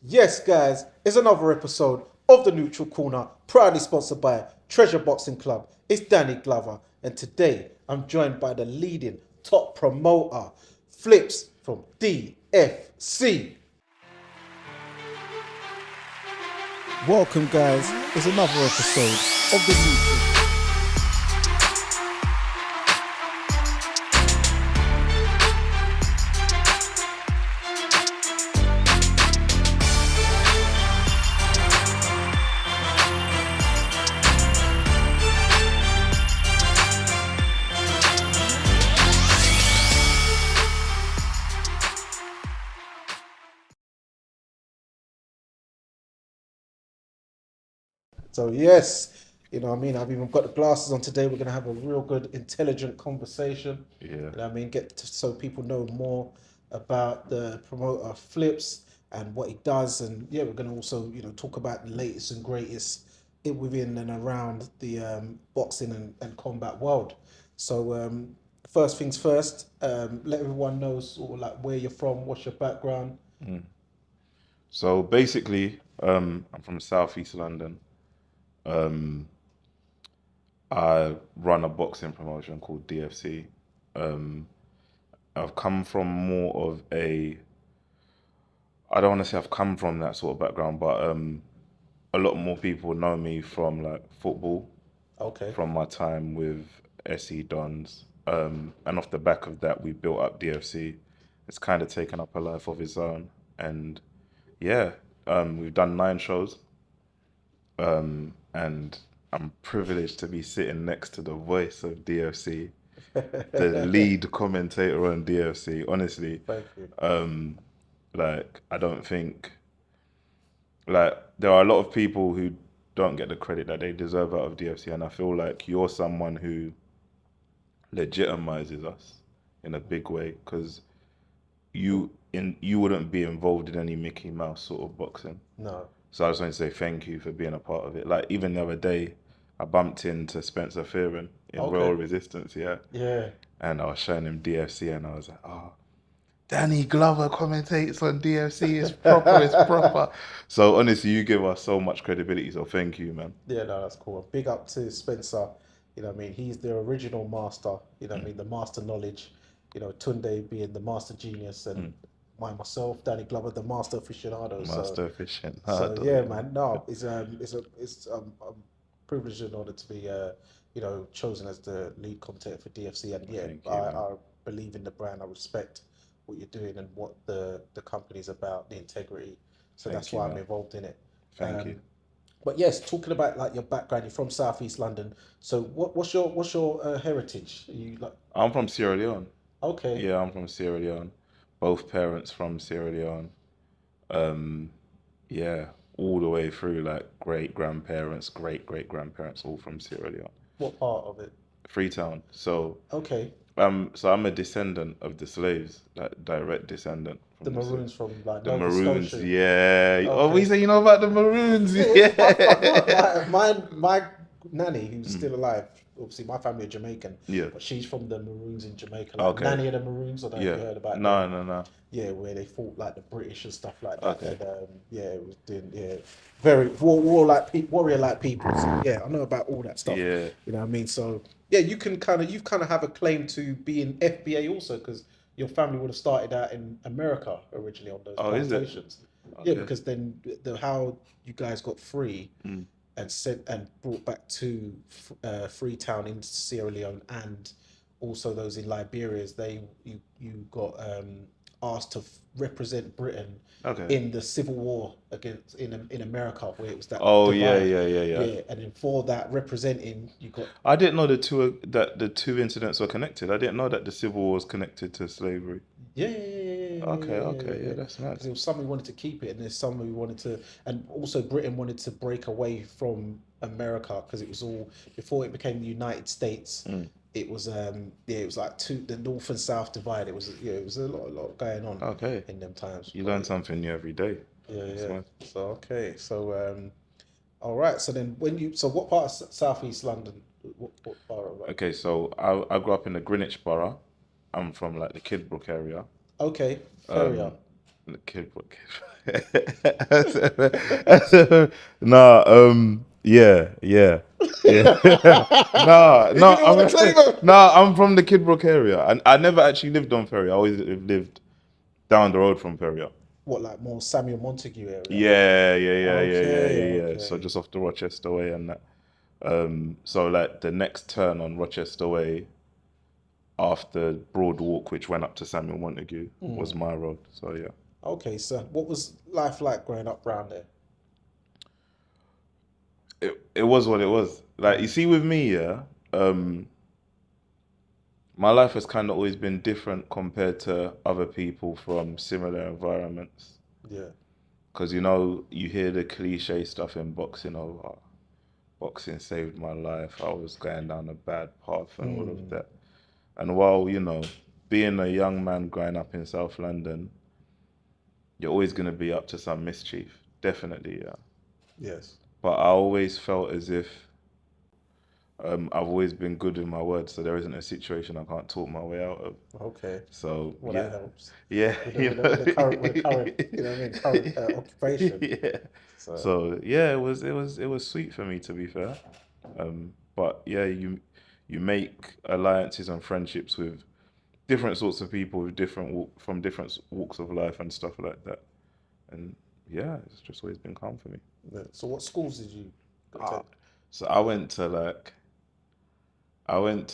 Yes, guys, it's another episode of the Neutral Corner, proudly sponsored by Treasure Boxing Club. It's Danny Glover, and today I'm joined by the leading top promoter, Flips from DFC. Welcome, guys. It's another episode of the Neutral. So yes, what I mean. I've even got the glasses on today. We're gonna have a real good, intelligent conversation. Yeah. I mean, so people know more about the promoter Flips and what he does, and yeah, we're gonna also talk about the latest and greatest within and around the boxing and combat world. So first things first, let everyone know sort of like where you're from, what's your background. So basically, I'm from Southeast London. Um, I run a boxing promotion called DFC. Um, I've come from more of I don't want to say I've come from that sort of background, but a lot more people know me from like football, Okay. from my time with SE Dons. And off the back of that, we built up DFC. It's kind of taken up a life of its own. And yeah, we've done 9 shows. And I'm privileged to be sitting next to the voice of DFC, the lead commentator on DFC. Honestly, Thank you. I don't think there are a lot of people who don't get the credit that they deserve out of DFC, and I feel like you're someone who legitimizes us in a big way because you wouldn't be involved in any Mickey Mouse sort of boxing. No. So I just want to say thank you for being a part of it. Like even the other day, I bumped into Spencer Fearon in Royal Resistance, yeah. Yeah. And I was showing him DFC, and I was like, oh, Danny Glover commentates on DFC. It's proper, it's proper. So honestly, you give us so much credibility. So thank you, man. Yeah, no, that's cool. Big up to Spencer. I mean, he's the original master. I mean, the master knowledge. Tunde being the master genius, and myself, Danny Glover, the master aficionado. Master aficionado. So yeah, man. No, it's a privilege and honor to be chosen as the lead commentator for DFC. And yeah, Thank you, I believe in the brand. I respect what you're doing and what the company's about, the integrity. So Thank that's you, why I'm man. involved in it. Thank you. But yes, talking about like your background, you're from Southeast London. So what's your heritage? Are you like I'm from Sierra Leone. okay? Yeah, I'm from Sierra Leone. Both parents from Sierra Leone. Yeah, all the way through like great grandparents, great great grandparents, all from Sierra Leone. What part of it? Freetown. So Okay, so I'm a descendant of the slaves, like direct descendant the from the slaves. Maroons from like The Nova Maroons, Scotia. yeah. Oh, Okay. we say you know about the Maroons, I yeah. forgot my nanny who's still alive. Obviously, my family are Jamaican, Yeah. but she's from the Maroons in Jamaica. Like Okay. Nanny of the Maroons. I don't know if Yeah. you heard about No, them. no, no. Yeah, where they fought like the British and stuff like that. Okay. And yeah, it was doing very warrior like people. So, yeah, I know about all that stuff. Yeah. You know what I mean? So yeah, you've kind of have a claim to being FBA also because your family would have started out in America originally on those Oh, is it? plantations. Yeah, because then how you guys got free and sent and brought back to Freetown in Sierra Leone and also those in Liberia, you got asked to represent Britain Okay. in the Civil War against in America where it was that Oh, yeah, divide. yeah. And then for that representing, you got I didn't know the two incidents were connected. I didn't know that the Civil War was connected to slavery. Okay, yeah, that's Because nice. it was some who wanted to keep it, and there's some who wanted to, and also Britain wanted to break away from America because it was all before it became the United States. It was it was like the North and South divide. It was it was a lot going on Okay. in them times. You learn something new every day. That's Yeah. nice. So okay, all right. So then so what part of Southeast London? What part of like? Okay, so I grew up in the Greenwich borough. I'm from like the Kidbrooke area. Okay, Ferrier. The Kidbrooke. Nah, yeah. Nah, You no, didn't want to claim him. nah, I'm from the Kidbrook area, and I never actually lived on Ferry. I always lived down the road from Ferry. What, like more Samuel Montague area? Yeah. So Okay. just off the Rochester Way and that. So like the next turn on Rochester Way after Broad Walk, which went up to Samuel Montague, was my road. So yeah. Okay, so what was life like growing up around there? It was what it was. Like you see with me, yeah, my life has kind of always been different compared to other people from similar environments. Yeah. Because you know, you hear the cliche stuff in boxing, oh, boxing saved my life. I was going down a bad path and all of that. And while, you know, being a young man growing up in South London, you're always going to be up to some mischief. Definitely, yeah. Yes. But I always felt as if I've always been good with my words, so there isn't a situation I can't talk my way out of. Okay. So Well, yeah, that helps. yeah, With the current, you know what I mean, current occupation. yeah. So So yeah, it was sweet for me to be fair. But yeah, you make alliances and friendships with different sorts of people with from different walks of life and stuff like that. And yeah, it's just always been calm for me. yeah. So what schools did you Ah, attend? so I went to I went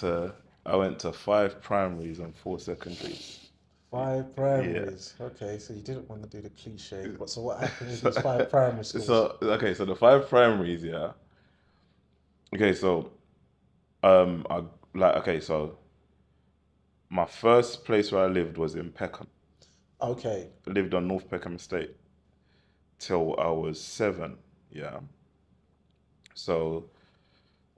to 5 primaries and 4 secondaries. 5 Yeah. primaries. Okay, so you didn't want to do the cliche, but so what happened with So, these 5 primary schools? so okay, so the 5 primaries, yeah. Okay, so I like okay, so my first place where I lived was in Peckham. Okay. I lived on North Peckham Estate till I was 7. Yeah. So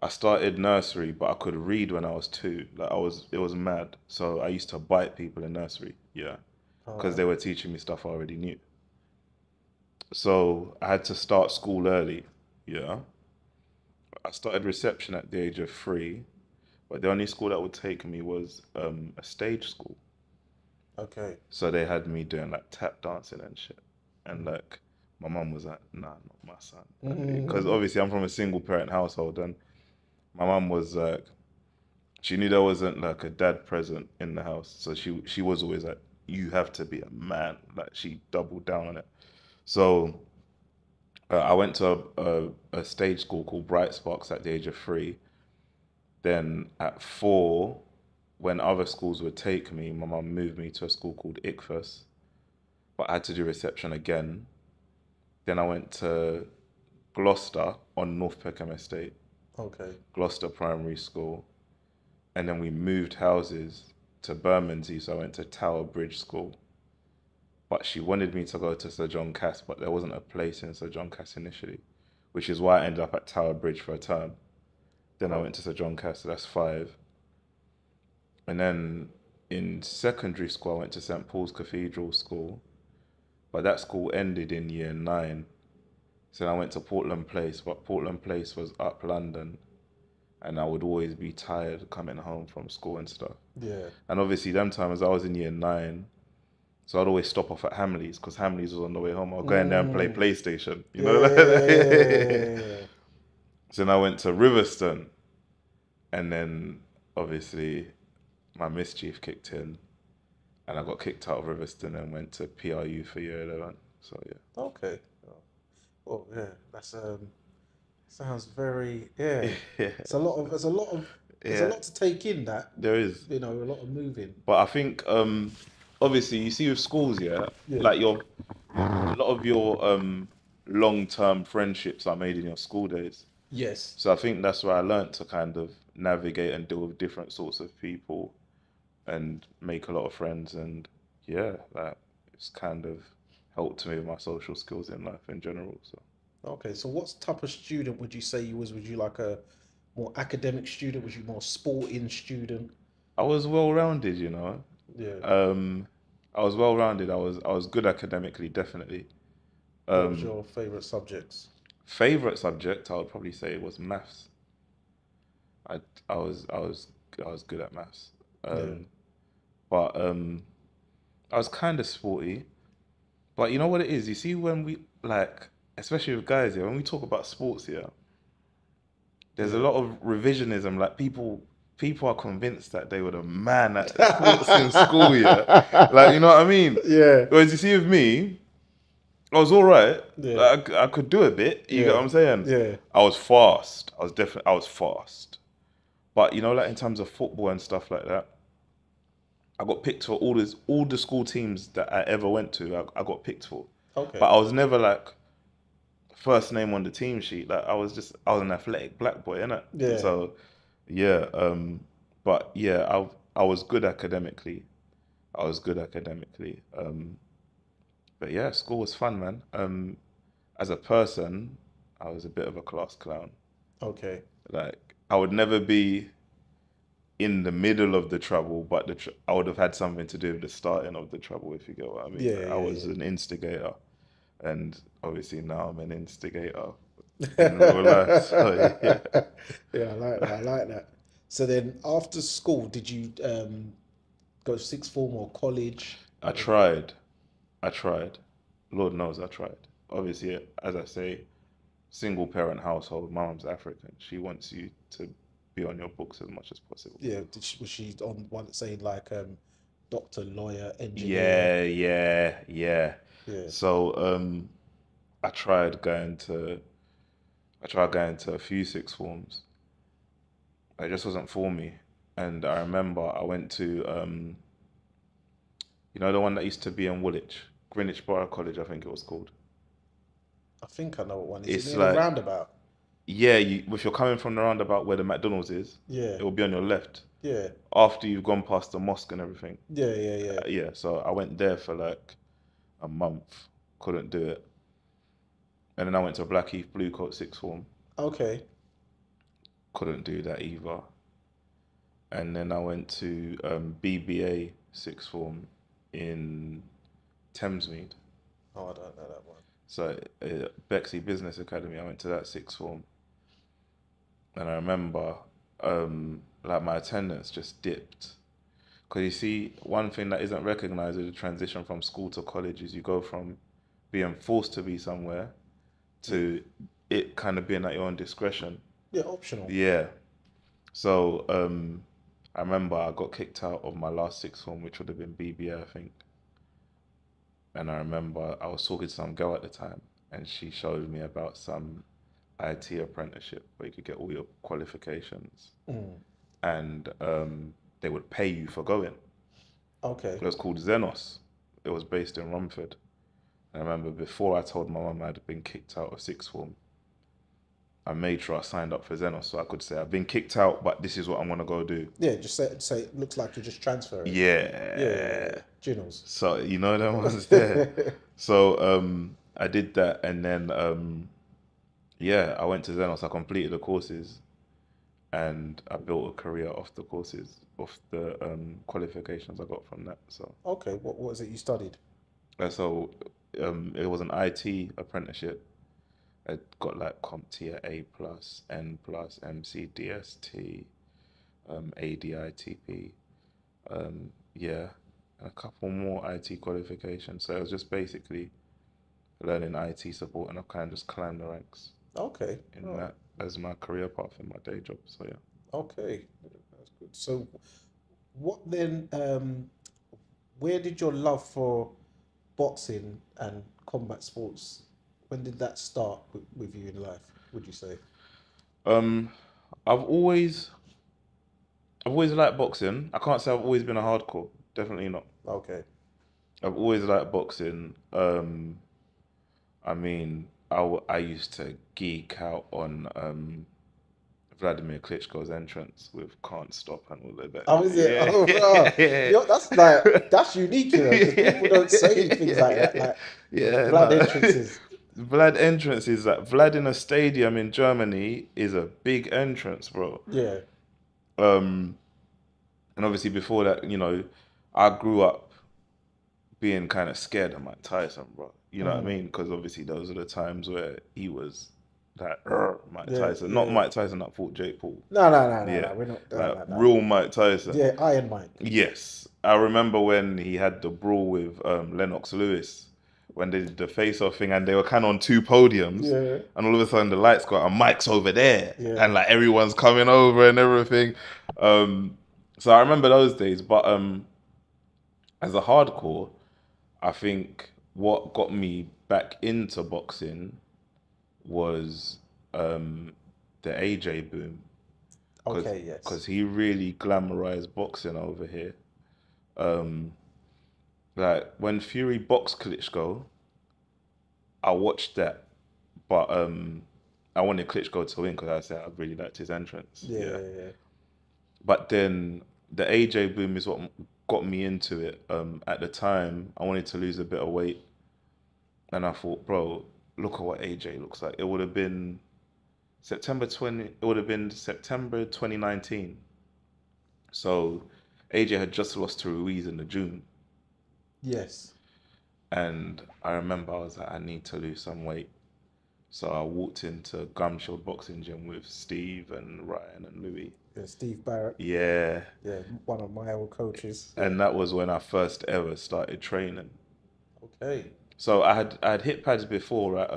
I started nursery, but I could read when I was 2. Like it was mad. So I used to bite people in nursery. Yeah, All because right. they were teaching me stuff I already knew. So I had to start school early. Yeah, I started reception at the age of 3, but the only school that would take me was a stage school. Okay. So they had me doing like tap dancing and shit. And like my mum was like, nah, not my son. Because obviously I'm from a single parent household, and my mum was like, she knew there wasn't like a dad present in the house. So she was always like, you have to be a man. Like she doubled down on it. So I went to a stage school called Bright Sparks at the age of 3. Then at 4, when other schools would take me, my mum moved me to a school called Ickfus, but I had to do reception again. Then I went to Gloucester on North Peckham Estate, Okay. Gloucester Primary School, and then we moved houses to Bermondsey, so I went to Tower Bridge School. But she wanted me to go to Sir John Cass, but there wasn't a place in Sir John Cass initially, which is why I ended up at Tower Bridge for a term. Then I Oh, went to Sir John Cass, so that's 5. And then in secondary school, I went to St. Paul's Cathedral School, but that school ended in year 9. So then I went to Portland Place, but Portland Place was up London, and I would always be tired coming home from school and stuff. yeah. And obviously, them times I was in year 9, so I'd always stop off at Hamleys because Hamleys was on the way home. I'd go in there and play PlayStation, you Yeah, know. yeah, yeah, yeah, yeah, yeah. So then I went to Riverston, and then obviously my mischief kicked in, and I got kicked out of Riverston and went to PRU for year 11. So yeah. Okay. Oh, yeah. That's sounds very, yeah. Yeah, It's a lot of there's a yeah, lot to take in, that, there is. you know, a lot of moving. But I think obviously you see with schools, yeah, Yeah. like a lot of your long-term friendships are made in your school days. Yes. So I think that's where I learned to kind of navigate and deal with different sorts of people and make a lot of friends, and yeah, that it's kind of helped me with my social skills in life in general. So Okay. So what type of student would you say you was? Was you like a more academic student? Was you more sporting student? I was well-rounded, you know. Yeah. Um, I was well-rounded. I was good academically, definitely. What was Um, your favorite subjects? Favorite subject, I would probably say was maths. I I was I was I was good at maths. Yeah. But I was kind of sporty, But you know what it is? You see, when we like, especially with guys here, when we talk about sports here, there's a Yeah. lot of revisionism. Like people are convinced that they were the man at sports in school. Yeah, like you know what I mean. Yeah. Whereas you see with me, I was all right. Yeah. Like, I could do a bit. You get Yeah. what I'm saying? Yeah. I was fast. I was fast. But you know, like in terms of football and stuff like that, I got picked for all the school teams that I ever went to. I got picked for, Okay. but I was never like first name on the team sheet. Like I was an athletic black boy, innit? Yeah. So yeah, but yeah, I was good academically. I was good academically. But yeah, school was fun, man. As a person, I was a bit of a class clown. Okay. Like I would never be in the middle of the trouble, but I would have had something to do with the starting of the trouble, if you get what I mean. Yeah. Like, I Yeah. was an instigator, and obviously now I'm an instigator in real life. So yeah, Yeah, I like that. I like that. So then, after school, did you go sixth form or college? I tried. I tried. Lord knows I tried. Obviously, as I say, single parent household. My mom's African. She wants you to be on your books as much as possible. Yeah, was she on one saying like doctor, lawyer, engineer? Yeah, yeah, yeah. Yeah. So I tried going to a few sixth forms. It just wasn't for me. And I remember I went to you know the one that used to be in Woolwich, Greenwich Borough College, I think it was called. I think I know what one is. It's Is it near the like roundabout? yeah, if you're coming from the roundabout where the McDonald's is, Yeah. it will be on your left. Yeah. After you've gone past the mosque and everything. Yeah. Yeah. Yeah. Yeah, so I went there for like a month, couldn't do it. And then I went to Blackheath Bluecoat sixth form, Okay. couldn't do that either. And then I went to BBA sixth form in Thamesmead. Oh, I don't know that one. So Bexley Business Academy, I went to that sixth form. And I remember like my attendance just dipped. Because you see, one thing that isn't recognized with the transition from school to college is you go from being forced to be somewhere to it kind of being at your own discretion. Yeah, optional. Yeah. So I remember I got kicked out of my last sixth form, which would have been BBA, I think. And I remember I was talking to some girl at the time, and she showed me about some IT apprenticeship where you could get all your qualifications, and they would pay you for going. Okay. It was called Xenos. It was based in Romford. I remember before I told my mum I'd been kicked out of sixth form, I made sure I signed up for Xenos so I could say I've been kicked out, but this is what I'm gonna go do. Yeah, just say it looks like you're just transferring. Yeah. Yeah. Ginnels. So you know that one's there. So I did that, and then yeah, I went to Xenos. I completed the courses, and I built a career off the courses, off the qualifications I got from that. So Okay, what was it you studied? so it was an IT apprenticeship. I got like CompTIA A plus, N plus, MCDST, ADITP, yeah, and a couple more IT qualifications. So it was just basically learning IT support, and I've kind of just climbed the ranks Okay. in that as my career path in my day job. So yeah. Okay, that's good. So, what then? Where did your love for boxing and combat sports? When did that start with you in life? Would you say? Um, I've always liked boxing. I can't say I've always been a hardcore. Definitely not. Okay. I've always liked boxing. I mean, I used to geek out on Vladimir Klitschko's entrance with "Can't Stop" and all of that. Oh, is it? Yeah. Oh, wow. Yo, that's unique, you know, because people don't say things like that. Like Yeah, blood no. entrances. Vlad entrances, like Vlad in a stadium in Germany is a big entrance, bro. Yeah. And obviously before that, you know, I grew up being kind of scared of Mike Tyson, bro. You know what I mean? Because obviously those are the times where he was that Mike Tyson, not Mike Tyson that fought Jake Paul. No. Yeah, We're not doing like that. real Mike Tyson. Yeah, Iron Mike. Yes, I remember when he had the brawl with Lennox Lewis, when they did the face-off thing, and they were kind of on two podiums, Yeah. and all of a sudden the lights got and Mike's over there, Yeah. and like everyone's coming over and everything. So I remember those days, but as a hardcore, I think what got me back into boxing was the AJ boom. Okay, yes. Because he really glamorized boxing over here. Like when Fury boxed Klitschko, I watched that, but I wanted Klitschko to win because I said I really liked his entrance. Yeah. But then the AJ boom is what got me into it. At the time, I wanted to lose a bit of weight, and I thought, bro, look at what AJ looks like. It would have been September 2019. So AJ had just lost to Ruiz in the June. Yes. And I remember I was like, I need to lose some weight. So I walked into Gumshield Boxing Gym with Steve and Ryan and Louis. Yeah, Steve Barrett. Yeah. Yeah, one of my old coaches. Yeah. And that was when I first ever started training. Okay. So I had hit pads before, right?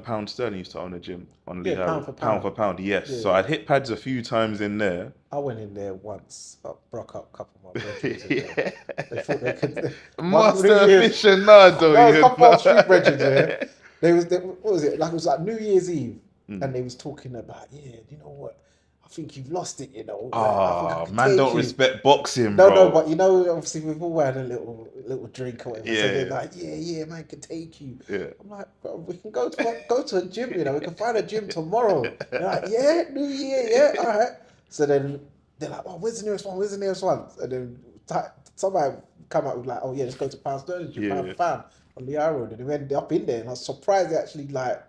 Pound Sterling used to own a gym on Lee Harrow. Pound for pound, yes. Yeah. So I'd hit pads a few times in there. I went in there once. I broke up a couple of my brethren. Yeah. They thought they could. Master aficionado. No, it was a couple of street brethren, yeah. What was it? Like it was like New Year's Eve, and they was talking about, you know what? I think you've lost it, you know. Oh, man, don't respect boxing, bro. No, but obviously we've all had a little drink or whatever. Yeah. So they're like, yeah, man, can take you. Yeah. I'm like, bro, we can go to a gym, you know. We can find a gym tomorrow. They're like, yeah, New Year, yeah, all right. So then they're like, oh, where's the nearest one? And then somebody come out with like, oh yeah, let's go to Pound Sterling Gym, pound for pound on the Road. And we ended up in there, and I was surprised they actually like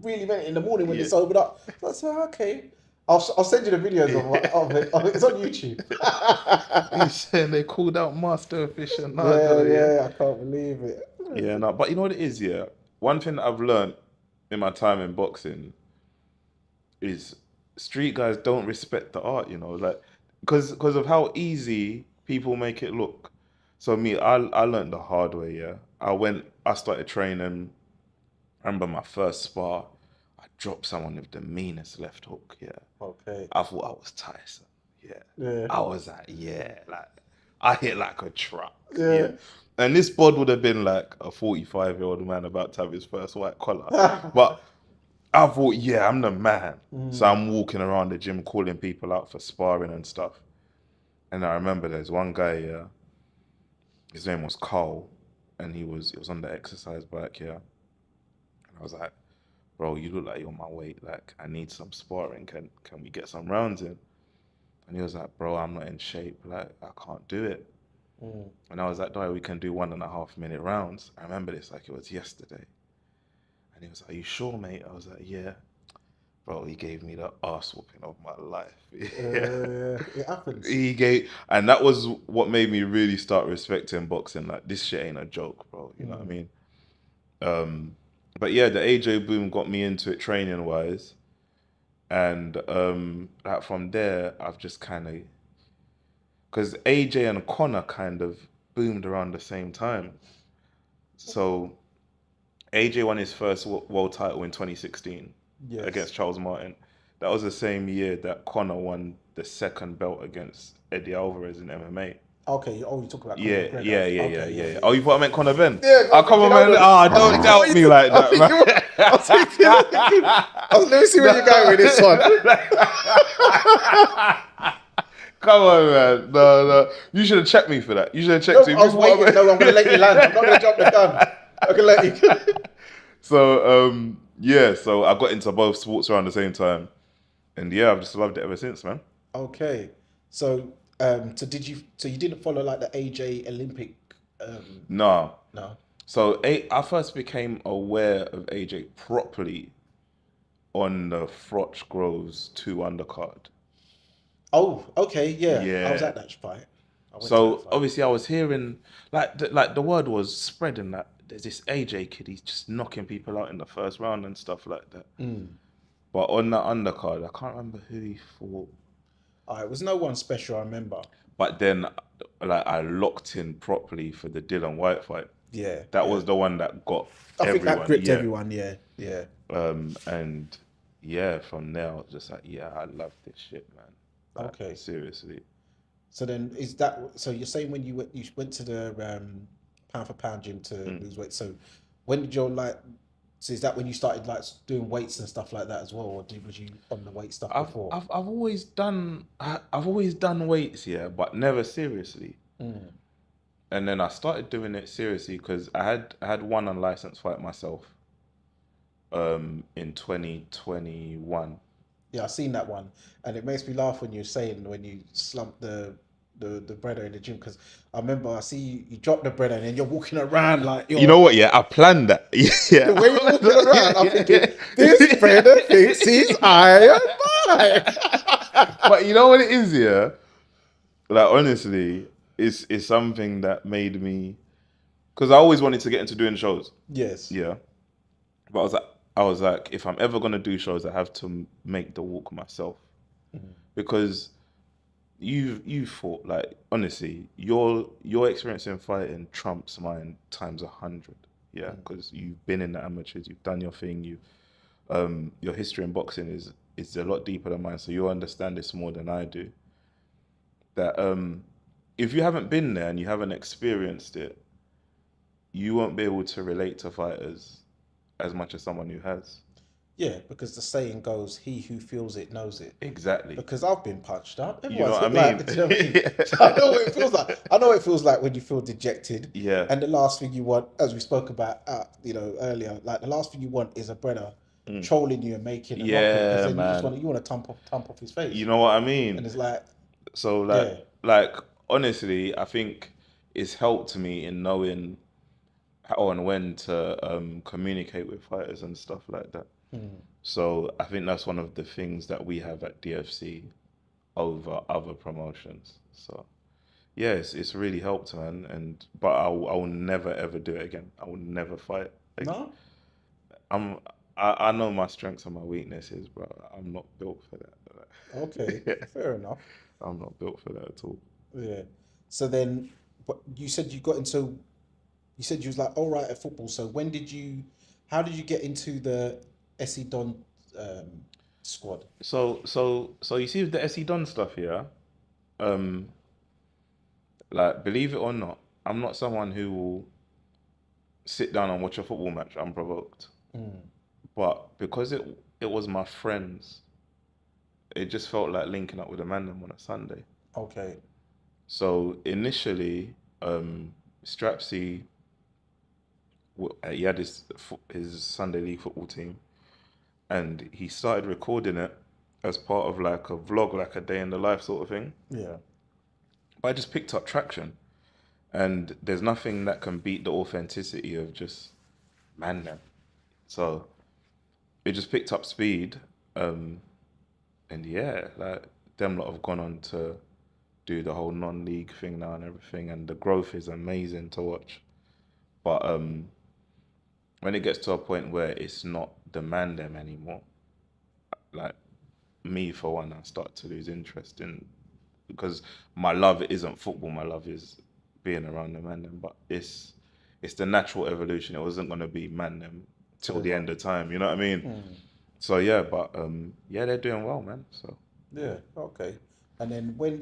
really went in the morning when they sobered up. So I said, okay. I'll send you the videos of it. It's on YouTube. He's saying they called out Master Aficionado. Yeah, I can't believe it. Yeah, no, but you know what it is, yeah? One thing that I've learned in my time in boxing is street guys don't respect the art, you know, like, because of how easy people make it look. So I learned the hard way, yeah? I started training. I remember my first spar, I dropped someone with the meanest left hook, yeah. Okay. I thought I was Tyson, yeah. I was like, like, I hit like a truck, yeah. And this bod would have been like a 45-year-old man about to have his first white collar. But I thought, I'm the man. So I'm walking around the gym calling people out for sparring and stuff. And I remember there's one guy, yeah, his name was Carl, and he was on the exercise bike, yeah. And I was like, bro, you look like you're my weight. Like, I need some sparring. Can we get some rounds in? And he was like, bro, I'm not in shape. Like, I can't do it. And I was like, no, we can do 1.5 minute rounds. I remember this like it was yesterday. And he was like, are you sure, mate? I was like, yeah. Bro, he gave me the arse whooping of my life. It happens. And that was what made me really start respecting boxing. Like, this shit ain't a joke, bro. You know what I mean? But yeah, the AJ boom got me into it training wise. And like from there, I've just kind of, because AJ and Conor kind of boomed around the same time. So AJ won his first world title in 2016 against Charles Martin. That was the same year that Conor won the second belt against Eddie Alvarez in MMA. Okay, you talk about Conor yeah. Oh, you thought I meant Conor Ben? Yeah. Come on, man. Don't doubt me like that, man. Let me see where you're going with this one. Come on, man. No. You should have checked me for that. You should have checked me. I was waiting. No, I'm going to let you land. I'm not going to jump the gun. I'm going to let you. So, so I got into both sports around the same time. And yeah, I've just loved it ever since, man. Okay. So you didn't follow like the AJ Olympic? No. So I first became aware of AJ properly on the Froch Groves 2 undercard. Oh, okay, yeah. I was at that fight. So obviously I was hearing like the word was spreading that there's this AJ kid, he's just knocking people out in the first round and stuff like that. But on that undercard, I can't remember who he fought. It was no one special, I remember. But then, like, I locked in properly for the Dylan White fight. Yeah. That yeah. was the one that got I think everyone. that gripped Yeah. everyone. Yeah. Yeah. And yeah, from there I was just like, yeah, I love this shit, man. Like, Okay. seriously. So then so you're saying when you went to the pound for pound gym to Mm. lose weight. So when did your like so is that when you started like doing weights and stuff like that as well, or was you on the weight stuff before? I've always done weights, yeah, but never seriously. Mm. And then I started doing it seriously because I had one unlicensed fight myself in 2021. Yeah, I seen that one, and it makes me laugh when you're saying when you slump the breader in the gym because I remember I see you drop the breader and then you're walking around like You you're know what? Yeah, I planned that. the Yeah, way you're walking around. I'm thinking yeah. this breader thinks he's Iron Man. But you know what it is, yeah? Like honestly, it's something that made me, because I always wanted to get into doing shows. Yes. Yeah. But I was like, if I'm ever gonna do shows, I have to make the walk myself. Because you fought, like, honestly, your experience in fighting trumps mine times 100. Yeah, because you've been in the amateurs, you've done your thing, your history in boxing is a lot deeper than mine, so you understand this more than I do. That if you haven't been there and you haven't experienced it, you won't be able to relate to fighters as much as someone who has. Yeah, because the saying goes, "He who feels it knows it." Exactly. Because I've been punched up. You know Everyone's what I hit mean? like, do you know what I mean? So I know what it feels like. I know what it feels like when you feel dejected. Yeah. And the last thing you want, as we spoke about, earlier, like the last thing you want is a brother trolling you and making a mockery because Yeah, then man. you want to thump off his face. You know what I And mean? it's like, So yeah, like honestly, I think it's helped me in knowing how and when to communicate with fighters and stuff like that. So I think that's one of the things that we have at DFC over other promotions. So yeah, it's really helped, man. But I will never ever do it again. I will never fight again. no, I'm I know my strengths and my weaknesses, bro. I'm not built for okay, that. fair enough. I'm not built for that at all. Yeah. So then, what you said you got into? You said you was like all right at football. So when did you? How did you get into the SE Don um, squad? So you see with the SE Don stuff here, um, like believe it or not, I'm not someone who will sit down and watch a football match unprovoked. But because it was my friends, it just felt like linking up with a man on a Sunday. Okay. So initially, Strapsy, he had his Sunday league football team, and he started recording it as part of like a vlog, like a day in the life sort of thing. Yeah. But I just picked up traction, and there's nothing that can beat the authenticity of just man them. So it just picked up speed, and yeah, like them lot have gone on to do the whole non-league thing now and everything, and the growth is amazing to watch. But when it gets to a point where it's not the man them anymore, like me for one, I start to lose interest in, because my love isn't football. My love is being around the man them. But it's the natural evolution. It wasn't gonna be man them till the end of time. You know what I mean? So yeah, but yeah, they're doing well, man. So Yeah. Okay. And then what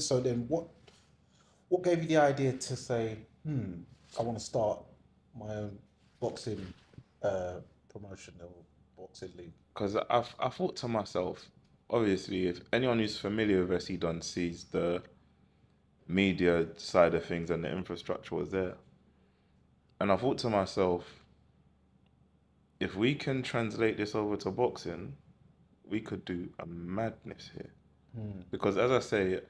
gave you the idea to say, I want to start my own boxing promotion or boxing league? because I thought to myself, obviously, if anyone who's familiar with SE Don sees the media side of things and the infrastructure was there, and I thought to myself, if we can translate this over to boxing, we could do a madness here. Because as I say,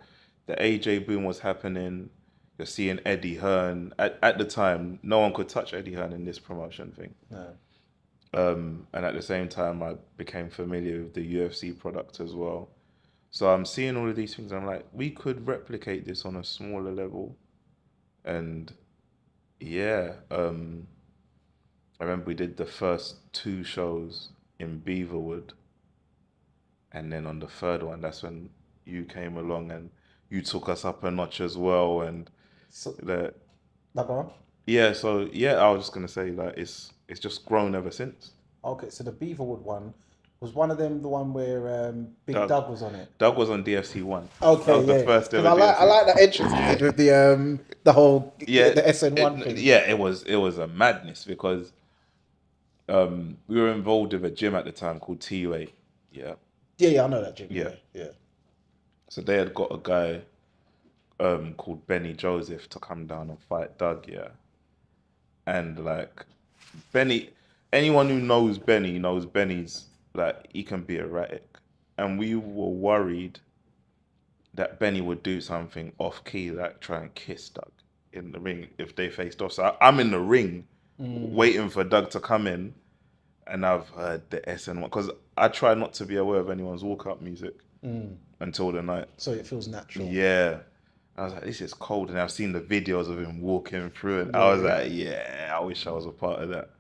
the AJ boom was happening. You're seeing Eddie Hearn. At the time, no one could touch Eddie Hearn in this promotion thing. No. And at the same time, I became familiar with the UFC product as well. So I'm seeing all of these things. I'm like, we could replicate this on a smaller level. And yeah, I remember we did the first 2 shows in Beaverwood. And then on the third one, that's when you came along and you took us up a notch as well. And So, the, like, go on. Yeah, so yeah, I was just gonna say like it's just grown ever since. Okay, so the Beaverwood one was one of them, the one where Big Doug Doug was on it. Doug was on DFC one. That Okay, was the yeah, first because ever I DFC. like that entrance he did with the whole Yeah, the SN1 thing. yeah, it was a madness because we were involved with a gym at the time called TUA. Yeah, Yeah, yeah, I know that, Jim. yeah. Yeah, yeah. So they had got a guy called Benny Joseph to come down and fight Doug. Yeah, and like Benny, anyone who knows Benny's like he can be erratic, and we were worried that Benny would do something off key, like try and kiss Doug in the ring if they faced off. So I'm in the ring waiting for Doug to come in, and I've heard the SN1 because I try not to be aware of anyone's walkout music until the night. So it feels natural. Yeah. I was like, this is cold. And I've seen the videos of him walking through it. Yeah, I was yeah. like, yeah, I wish I was a part of that.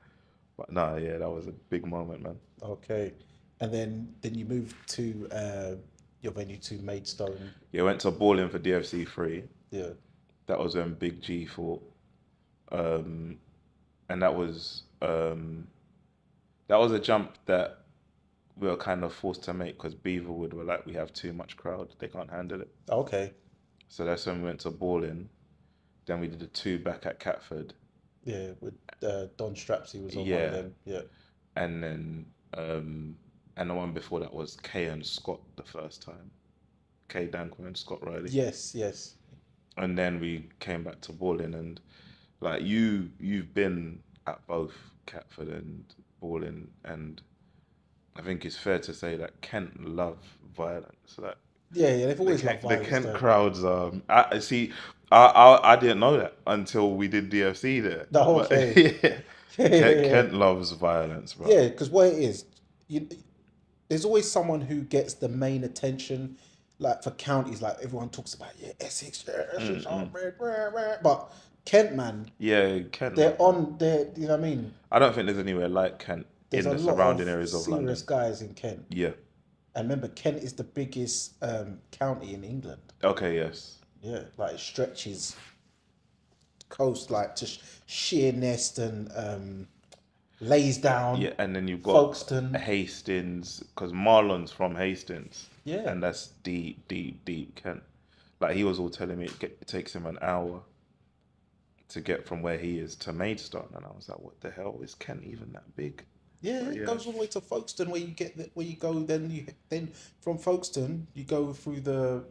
But no, yeah, that was a big moment, man. Okay, and then you moved to your venue to Maidstone. Yeah, went to balling for DFC 3. Yeah. That was when Big G fought. And that was a jump that we were kind of forced to make because Beaverwood were like, we have too much crowd. They can't handle it. Okay. So that's when we went to balling. Then we did a 2 back at Catford. Yeah, with Don Strapsy was on one Yeah. of them. Yeah. And then and the one before that was Kay and Scott the first time. Kay Danko and Scott Riley. Yes, yes. And then we came back to balling, and like you've been at both Catford and balling, and I think it's fair to say that Kent love violence. Like Yeah, yeah. They've always the loved violence. Kent though. crowds. I see. I didn't know that until we did DFC there. No, But, okay. yeah. Yeah. Kent loves violence, bro. Yeah, because what it is, there's always someone who gets the main attention. Like for counties, like everyone talks about, Essex, Essex, oh, rah, rah. But Kent, man, Yeah, Kent. they're on, you know what I mean? I don't think there's anywhere like Kent There's in a the lot surrounding of areas of London. serious guys in Kent. Yeah. And remember, Kent is the biggest county in England. Okay. Yes. Yeah, like it stretches coast like to Sheerness and Laysdown. Yeah, and then you've got Folkestone. Hastings, because Marlon's from Hastings. Yeah. And that's deep, deep, deep Kent. Like he was all telling me it takes him an hour to get from where he is to Maidstone, and I was like, what the hell, is Kent even that big? Yeah, But it yeah. goes all the way to Folkestone where you go. Then from Folkestone you go through the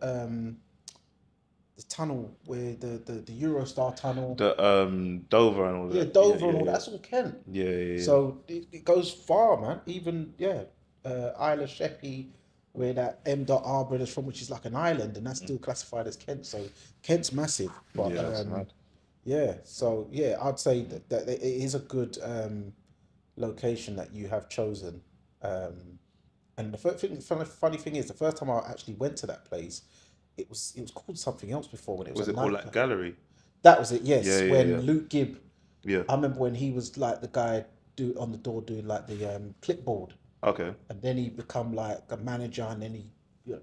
tunnel where the Eurostar tunnel. The Dover and all that. Yeah, Dover and all that's all Kent. Yeah. So it goes far, man. Even Isle of Sheppey, where that M. Arbor is from, which is like an island, and that's still classified as Kent. So Kent's massive. But Yeah, that's mad. yeah, so yeah, I'd say that it is a good location that you have chosen. And the funny thing is, the first time I actually went to that place, it was called something else before when it was. Was it called like Gallery? That was it. Yes, Yeah, when yeah. Luke Gibb. Yeah. I remember when he was like the guy on the door doing like the clipboard, Okay. and then he become like a manager, and then he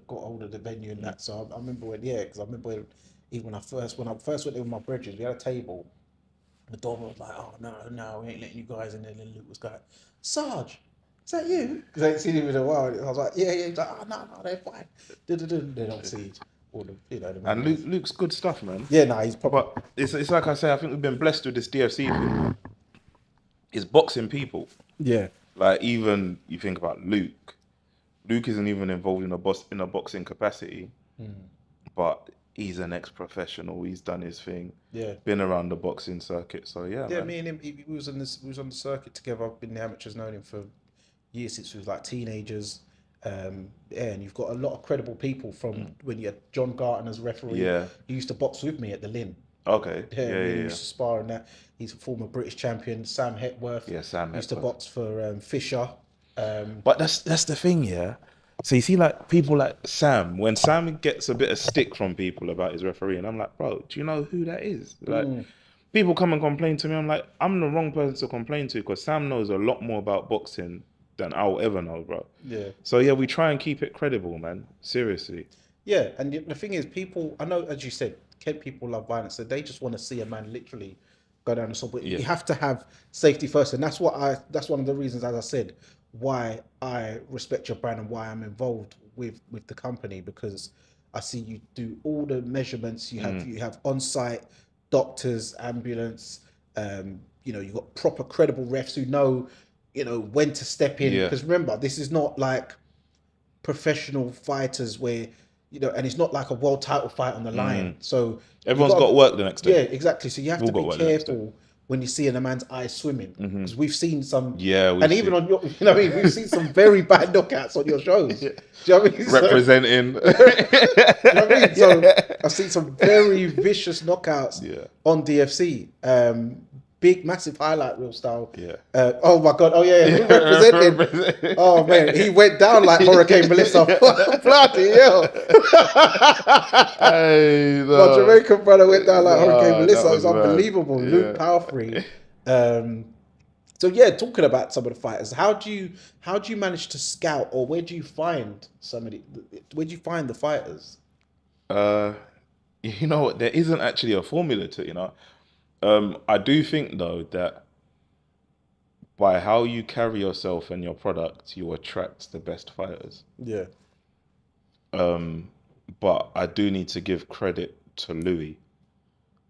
got hold of the venue and that. So I remember because I remember even when I first went there with my brethren, we had a table. The door was like, "Oh no, we ain't letting you guys in." And then Luke was like, "Sarge, is that you?" Because I ain't seen him in a while. I was like, "Yeah." He's like, "Oh no, they're fine." Then obviously all the the And Luke's good stuff, man. Yeah, no, he's proper. But it's like I say, I think we've been blessed with this DFC thing. It's boxing people. Yeah. Like even you think about Luke. Luke isn't even involved in a boxing capacity, but he's an ex-professional. He's done his thing. Yeah. Been around the boxing circuit. So yeah. Yeah, Man. me and him, we was on the circuit together. I've been the amateurs, known him for years since we was like teenagers. And you've got a lot of credible people from when you had John Garton as referee. Yeah. He used to box with me at the Lynn. Okay. Yeah, Yeah. we used to spar and that. He's a former British champion. Sam Hepworth. Yeah, Sam used to Hepworth. box for Fisher. But that's the thing, yeah. So you see, like people like Sam, when Sam gets a bit of stick from people about his refereeing, I'm like, bro, do you know who that is? Like, people come and complain to me. I'm like, I'm the wrong person to complain to because Sam knows a lot more about boxing than I'll ever know, bro. Yeah. So yeah, we try and keep it credible, man. Seriously. Yeah, and the thing is, people, I know, as you said, Kent people love violence, so they just want to see a man literally go down the sword. But Yeah. you have to have safety first, and that's one of the reasons, as I said, why I respect your brand and why I'm involved with the company, because I see you do all the measurements. You have on site doctors, ambulance. You've got proper credible refs who know, when to step in. Yeah. Because remember, this is not like professional fighters where, and it's not like a world title fight on the line. So Everyone's got work the next day. yeah, exactly. So you have We've to got be work the next day. careful when you see a man's eyes swimming, because we've seen some, Yeah, we've and even seen- on your, we've seen some very bad knockouts on your shows. Do you know what I mean? Representing. You know what I mean? So I've seen some very vicious knockouts Yeah. on DFC. Big, massive highlight reel style. Yeah. Oh my God. Oh yeah. Representing. Oh man, he went down like Hurricane Melissa. Bloody hell. Hey, My Jamaican brother went down like Hurricane that Melissa. It was was mad. unbelievable. Luke Yeah. Powerfree. So yeah, talking about some of the fighters, how do you manage to scout, or where do you find the fighters? You know what? There isn't actually a formula to it, I do think though that by how you carry yourself and your product, you attract the best fighters. Yeah. But I do need to give credit to Louis,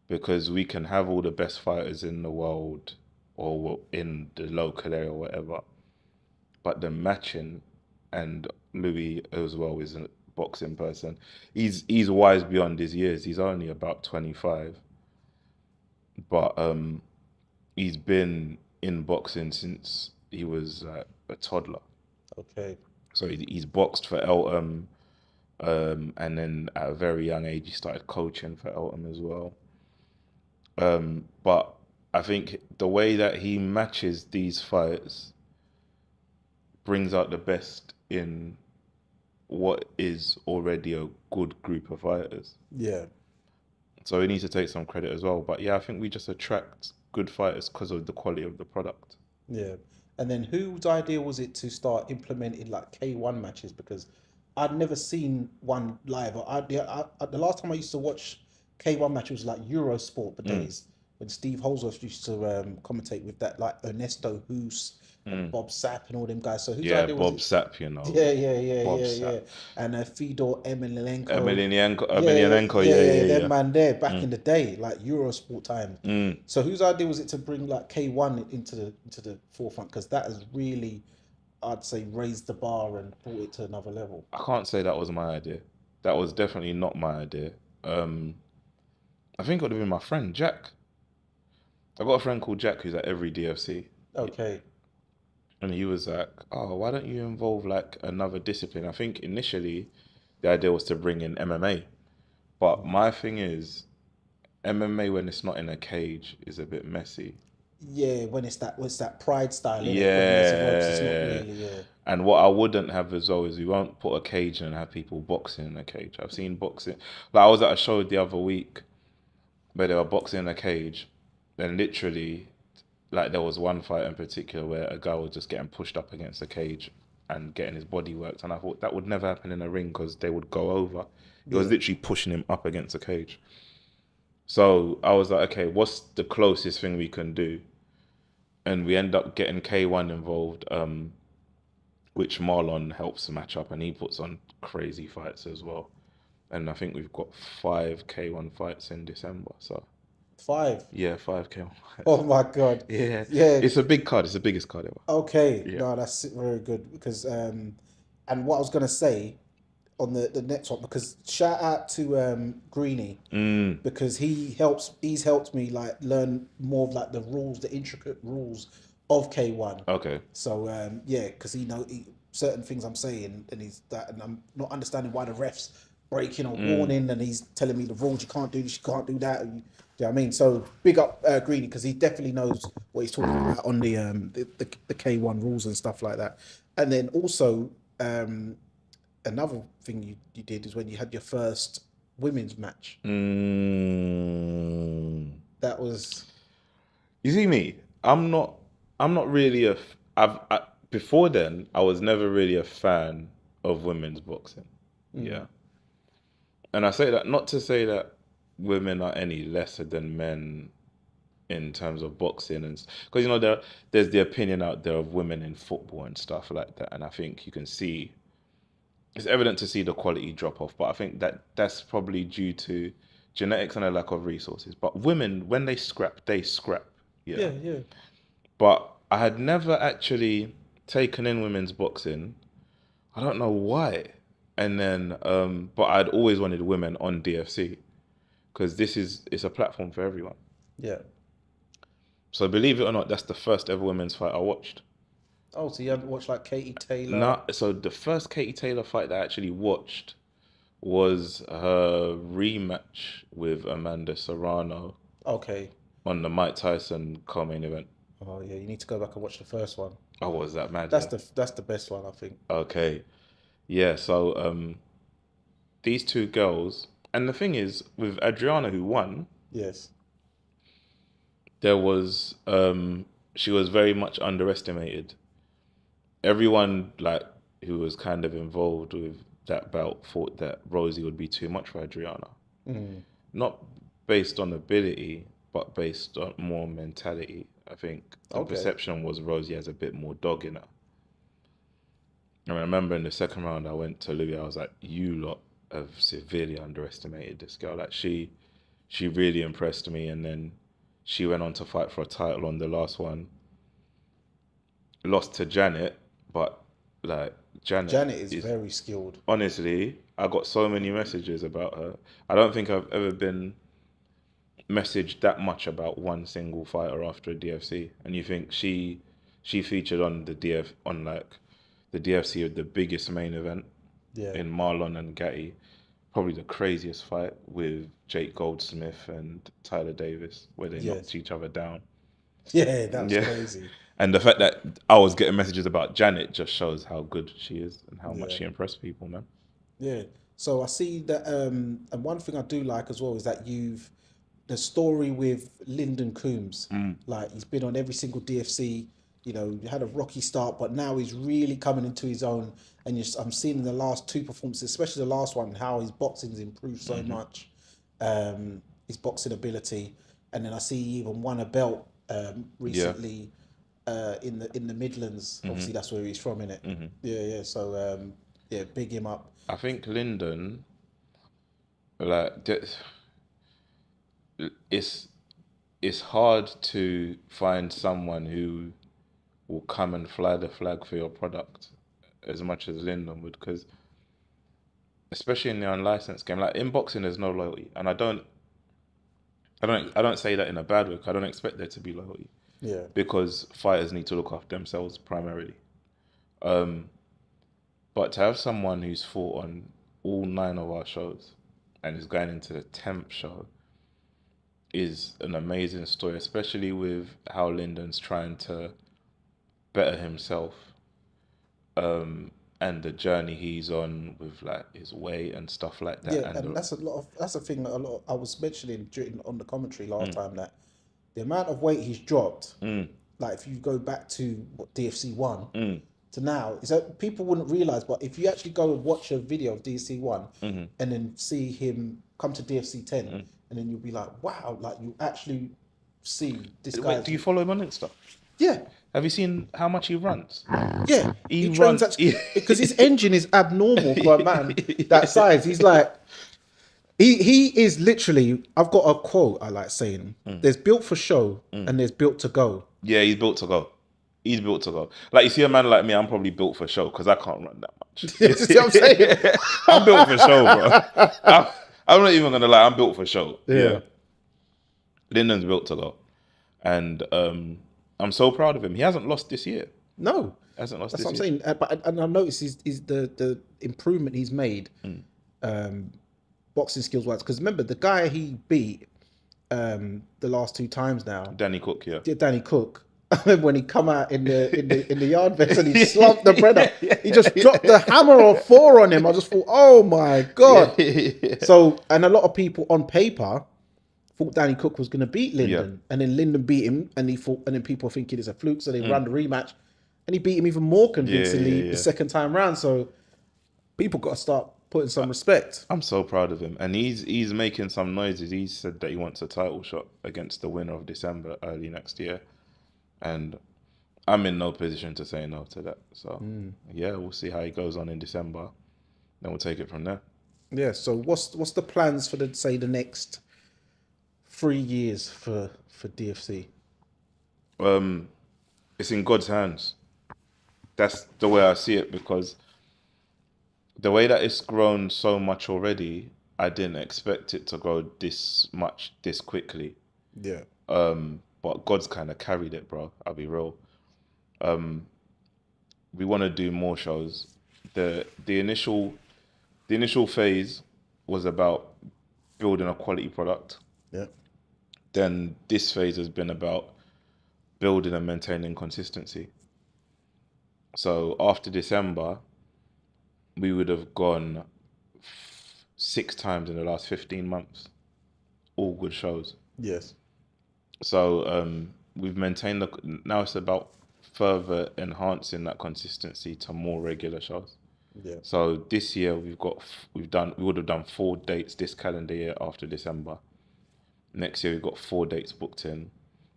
because we can have all the best fighters in the world or in the local area or whatever, but the matching, and Louis as well is a boxing person. He's wise beyond his years. He's only about 25, but he's been in boxing since he was a toddler. Okay. So he's boxed for Eltham, and then at a very young age he started coaching for Eltham as well. But I think the way that he matches these fights brings out the best in what is already a good group of fighters. Yeah. So he needs to take some credit as well. But yeah, I think we just attract good fighters because of the quality of the product. Yeah. And then whose idea was it to start implementing like K1 matches? Because I'd never seen one live. The last time I used to watch K1 matches was like Eurosport days, when Steve Holsworth used to commentate with that, like Ernesto Hoos and Bob Sapp and all them guys. So whose idea was Bob it? Sapp, Yeah, Bob yeah. Sapp. And Fedor Emelianenko. Yeah. That man there back in the day, like Eurosport time. So whose idea was it to bring like K1 into the forefront? Because that has really, I'd say, raised the bar and brought it to another level. I can't say that was my idea. That was definitely not my idea. I think it would have been my friend Jack. I got a friend called Jack who's at every DFC. Okay. And he was like, oh, why don't you involve like another discipline? I think initially the idea was to bring in MMA. But my thing is, MMA when it's not in a cage is a bit messy. Yeah, when it's that pride style. Innit? Yeah. When it's not really, yeah. And what I wouldn't have as well is we won't put a cage and have people boxing in a cage. I've seen boxing. Like I was at a show the other week where they were boxing in a cage. Then literally, like there was one fight in particular where a guy was just getting pushed up against the cage and getting his body worked. And I thought that would never happen in a ring because they would go over. It was literally pushing him up against the cage. So I was like, okay, what's the closest thing we can do? And we end up getting K1 involved, which Marlon helps match up, and he puts on crazy fights as well. And I think we've got 5 K1 fights in December. So 5. Yeah, 5 K1 fights. Oh my God. Yeah. Yeah. It's a big card. It's the biggest card ever. Okay. Yeah. No, that's very good, because and what I was gonna say on the next one, because shout out to Greenie, because he's helped me like learn more of like the intricate rules of K1. Okay. So yeah, because certain things I'm saying, and I'm not understanding why the refs breaking or warning, and he's telling me the rules, you can't do this, you can't do that. And, do you know what I mean? So big up Greenie, because he definitely knows what he's talking about on the K1 rules and stuff like that. And then also another thing you did is when you had your first women's match. That was. You see me? I'm not really before then I was never really a fan of women's boxing. Yeah. And I say that not to say that women are any lesser than men in terms of boxing, and because there's the opinion out there of women in football and stuff like that, and I think you can see it's evident to see the quality drop off, but I think that's probably due to genetics and a lack of resources. But women, when they scrap, they scrap. Yeah, yeah. But I had never actually taken in women's boxing. I don't know why. And then, but I'd always wanted women on DFC because it's a platform for everyone. Yeah. So believe it or not, that's the first ever women's fight I watched. Oh, so you haven't watched like Katie Taylor? No, so the first Katie Taylor fight that I actually watched was her rematch with Amanda Serrano. Okay. On the Mike Tyson co-main event. Oh yeah, you need to go back and watch the first one. Oh, was that mad? That's the best one, I think. Okay. Yeah, so these two girls, and the thing is, with Adriana who won, yes, there was she was very much underestimated. Everyone who was kind of involved with that bout thought that Rosie would be too much for Adriana. Not based on ability, but based on more mentality. I think the perception was Rosie has a bit more dog in her. And I remember in the second round, I went to Louis. I was like, "You lot have severely underestimated this girl. Like she really impressed me." And then she went on to fight for a title on the last one. Lost to Janet, but Janet is very skilled. Honestly, I got so many messages about her. I don't think I've ever been messaged that much about one single fighter after a DFC. And you think she featured on the DFC of the biggest main event in Marlon and Gatti, probably the craziest fight with Jake Goldsmith and Tyler Davis, where they knocked each other down. Yeah, that's crazy. And the fact that I was getting messages about Janet just shows how good she is and how much she impressed people, man. Yeah. So I see that, and one thing I do like as well is that the story with Lyndon Coombs, like he's been on every single DFC, he had a rocky start, but now he's really coming into his own. And I'm seeing in the last two performances, especially the last one, how his boxing's improved so much, his boxing ability. And then I see he even won a belt recently in the Midlands. Obviously, that's where he's from, innit? Yeah. So big him up. I think Lyndon, it's hard to find someone who will come and fly the flag for your product as much as Lyndon would, because especially in the unlicensed game, like in boxing, there's no loyalty, and I don't say that in a bad way. I don't expect there to be loyalty. Yeah. Because fighters need to look after themselves primarily. But to have someone who's fought on all 9 of our shows and is going into the 10th show is an amazing story, especially with how Lyndon's trying to better himself, and the journey he's on with his weight and stuff like that. Yeah, and that's a thing that I was mentioning on the commentary last time, that the amount of weight he's dropped, like if you go back to DFC 1 to now, is that people wouldn't realize, but if you actually go and watch a video of DFC 1 and then see him come to DFC 10, and then you'll be like, wow, like you actually see this guy. Wait, do you follow him on Insta? Yeah. Have you seen how much he runs? Yeah. He runs because his engine is abnormal for a man that size. He's like, he is literally, I've got a quote I like saying, there's built for show and there's built to go. Yeah, he's built to go. He's built to go. Like, you see a man like me, I'm probably built for show because I can't run that much. You see what I'm saying? I'm built for show, bro. I'm not even going to lie. I'm built for show. Yeah. Lyndon's built to go. And I'm so proud of him. He hasn't lost this year. No. Hasn't lost That's this what I'm year. saying. And I noticed is the improvement he's made boxing skills wise. Because remember, the guy he beat the last 2 times now, Danny Cook, yeah. Danny Cook. I remember when he come out in the yard vest and he slumped the bread up. He just dropped the hammer or 4 on him. I just thought, oh my God. So, and a lot of people on paper thought Danny Cook was going to beat Lyndon. And then Lyndon beat him and then people thinking it's a fluke. So they ran the rematch and he beat him even more convincingly the second time round. So people got to start putting some respect. I'm so proud of him, and he's making some noises. He said that he wants a title shot against the winner of December early next year, and I'm in no position to say no to that. So yeah, we'll see how he goes on in December. Then we'll take it from there. Yeah. So what's the plans for the next 3 years for DFC? It's in God's hands. That's the way I see it, because the way that it's grown so much already, I didn't expect it to grow this much this quickly. Yeah. But God's kind of carried it, bro. I'll be real. We want to do more shows. The initial phase was about building a quality product. Yeah. Then this phase has been about building and maintaining consistency. So after December, we would have gone 6 times in the last 15 months. All good shows. Yes. So we've maintained now it's about further enhancing that consistency to more regular shows. Yeah. So this year we would have done 4 dates this calendar year after December. Next year we've got 4 dates booked in.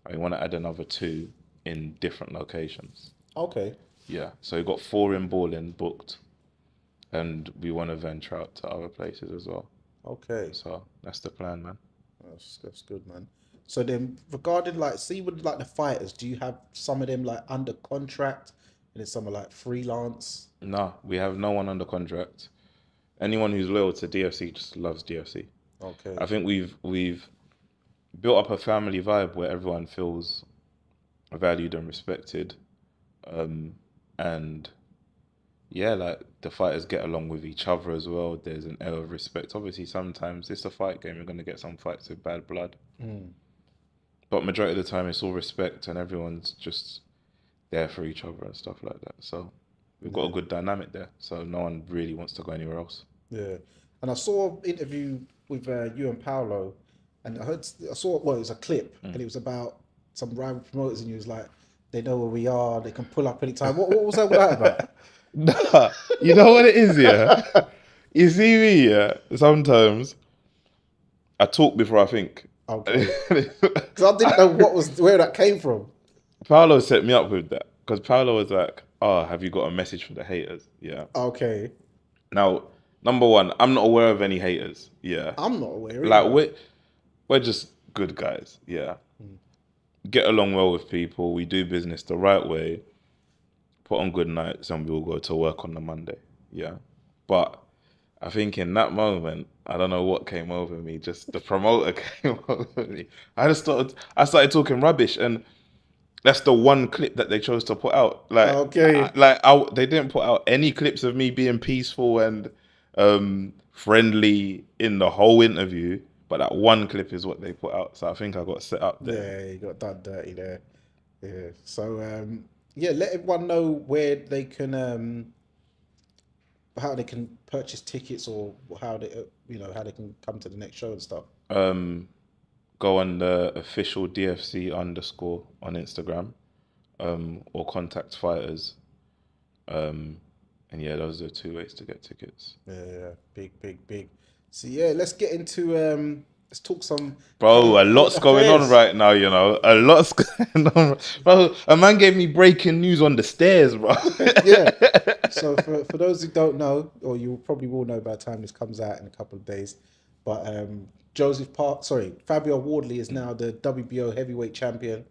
And we want to add another 2 in different locations. Okay. Yeah. So we've got 4 in Ballin booked, and we want to venture out to other places as well. Okay. So that's the plan, man. That's good, man. So then, regarding with the fighters, do you have some of them like under contract, and then some are like freelance? No, we have no one under contract. Anyone who's loyal to DFC just loves DFC. Okay. I think we've built up a family vibe where everyone feels valued and respected, and yeah, like the fighters get along with each other as well. There's an air of respect. Obviously, sometimes it's a fight game. You're going to get some fights with bad blood. But majority of the time, it's all respect, and everyone's just there for each other and stuff like that. So we've got a good dynamic there. So no one really wants to go anywhere else. Yeah. And I saw an interview with you and Paolo, and it was a clip, and it was about some rival promoters, and you was like, they know where we are, they can pull up anytime. What was that about? Nah, you know what it is, yeah? You see me, yeah? Sometimes I talk before I think. Okay. Because I didn't know where that came from. Paolo set me up with that, because Paolo was like, "Oh, have you got a message for the haters?" Yeah. Okay. Now, number one, I'm not aware of any haters. Yeah. I'm not aware. Like we're just good guys. Yeah. Get along well with people. We do business the right way. Put on good nights, and we will go to work on the Monday. Yeah. But I think in that moment, I don't know what came over me. Just the promoter came over me. I started talking rubbish, and that's the one clip that they chose to put out. Like, okay. They didn't put out any clips of me being peaceful and friendly in the whole interview. But that one clip is what they put out. So I think I got set up there. Yeah, you got done dirty there. Yeah. So let everyone know where they can how they can purchase tickets, or how they how they can come to the next show and stuff. Go on the official DFC _ on Instagram, or contact fighters. And yeah, those are 2 ways to get tickets. Yeah, big. So yeah, let's get into let's talk some. Bro, a lot's going on right now, you know. A lot's going on. Bro, a man gave me breaking news on the stairs, bro. Yeah. So for those who don't know, or you probably will know by the time this comes out in a couple of days, but Fabio Wardley is now the WBO heavyweight champion.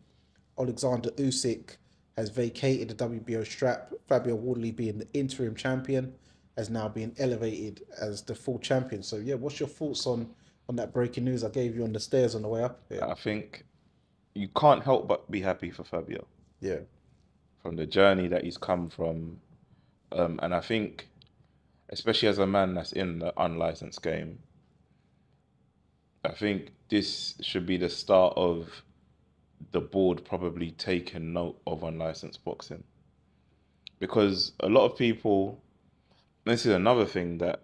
Alexander Usyk has vacated the WBO strap. Fabio Wardley, being the interim champion, has now been elevated as the full champion. So yeah, what's your thoughts on that breaking news I gave you on the stairs on the way up here? I think you can't help but be happy for Fabio. Yeah. From the journey that he's come from. And I think, especially as a man that's in the unlicensed game, I think this should be the start of the board probably taking note of unlicensed boxing. Because a lot of people, this is another thing that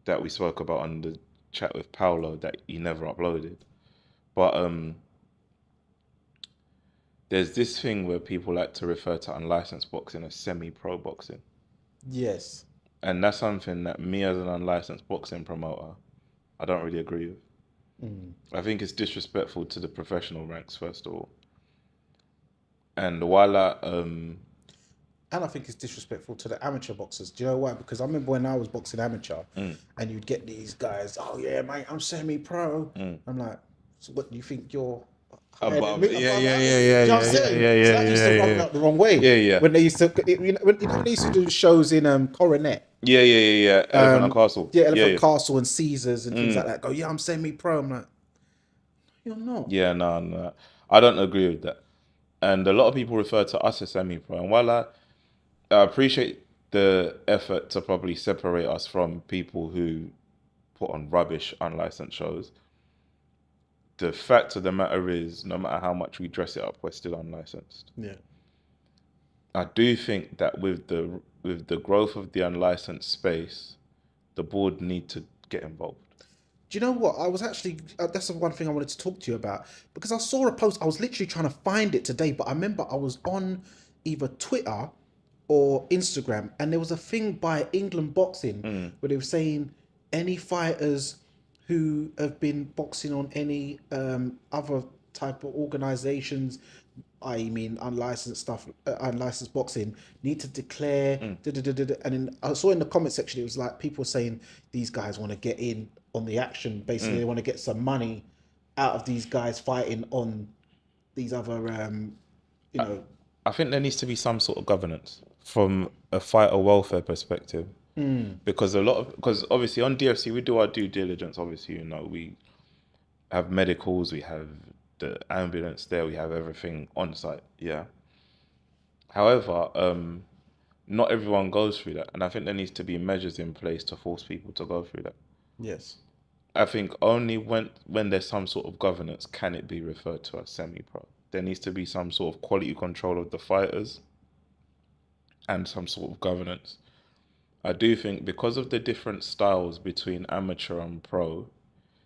that we spoke about on the chat with Paolo that he never uploaded. But there's this thing where people like to refer to unlicensed boxing as semi-pro boxing. Yes. And that's something that me as an unlicensed boxing promoter, I don't really agree with. I think it's disrespectful to the professional ranks, first of all. And while And I think it's disrespectful to the amateur boxers. Do you know why? Because I remember when I was boxing amateur, and you'd get these guys, oh yeah, mate, I'm semi-pro. I'm like, so what do you think you're higher than above, me? yeah, Above yeah, us? yeah, Do yeah, you know yeah, what I'm saying? yeah, So yeah, that used to yeah, rub me yeah. up the wrong way. Yeah, yeah. When they used to, when they used to do shows in Coronet. Yeah. Elephant and Castle. Yeah, Elephant yeah. Castle and Caesars and things like that. Go, yeah, I'm semi-pro. I'm like, you're not. Yeah, no. I don't agree with that. And a lot of people refer to us as semi-pro. And while I appreciate the effort to probably separate us from people who put on rubbish unlicensed shows, the fact of the matter is, no matter how much we dress it up, we're still unlicensed. Yeah. I do think that with the growth of the unlicensed space, the board need to get involved. Do you know what? I was actually, that's the one thing I wanted to talk to you about, because I saw a post, I was literally trying to find it today, but I remember I was on either Twitter or Instagram, and there was a thing by England Boxing where they were saying any fighters who have been boxing on any other type of organizations, I mean unlicensed stuff, unlicensed boxing, need to declare. And then I saw in the comment section, it was like people saying these guys want to get in on the action. Basically, they want to get some money out of these guys fighting on these other, you know. I think there needs to be some sort of governance from a fighter welfare perspective. Because because obviously on DFC we do our due diligence. Obviously, you know, we have medicals, we have the ambulance there, we have everything on site. Yeah. However, not everyone goes through that, and I think there needs to be measures in place to force people to go through that. Yes. I think only when there's some sort of governance can it be referred to as semi-pro. There needs to be some sort of quality control of the fighters and some sort of governance. I do think because of the different styles between amateur and pro,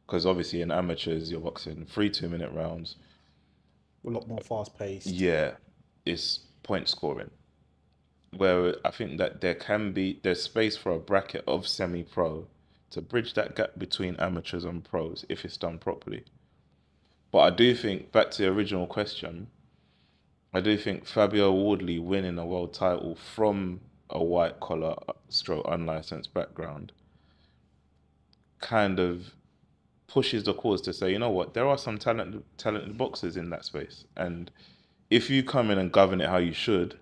because obviously in amateurs you're boxing 3 2-minute rounds. A lot more fast paced. Yeah, it's point scoring. Where I think that there's space for a bracket of semi-pro to bridge that gap between amateurs and pros if it's done properly. But I do think, back to the original question, I do think Fabio Wardley winning a world title from a white collar stroke unlicensed background kind of pushes the cause to say, you know what, there are some talented boxers in that space. And if you come in and govern it how you should,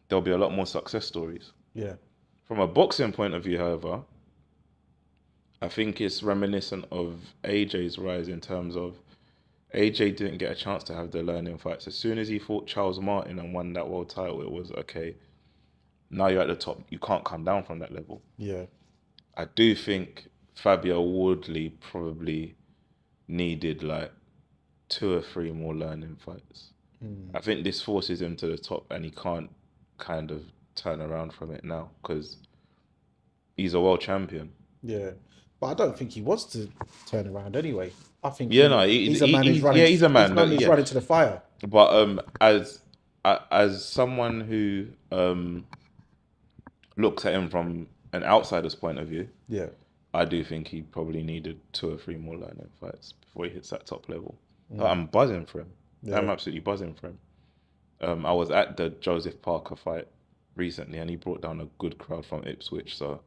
there'll be a lot more success stories. Yeah. From a boxing point of view, however, I think it's reminiscent of AJ's rise in terms of AJ didn't get a chance to have the learning fights. As soon as he fought Charles Martin and won that world title, it was, okay, now you're at the top. You can't come down from that level. Yeah. I do think Fabio Wardley probably needed like 2 or 3 more learning fights. I think this forces him to the top and he can't kind of turn around from it now because he's a world champion. Yeah. But I don't think he wants to turn around anyway. I think he's a man who's running. He's a man who's running to the fire. But as someone who looks at him from an outsider's point of view, yeah, I do think he probably needed 2 or 3 more learning fights before he hits that top level. I'm buzzing for him. Yeah. I'm absolutely buzzing for him. I was at the Joseph Parker fight recently, and he brought down a good crowd from Ipswich, so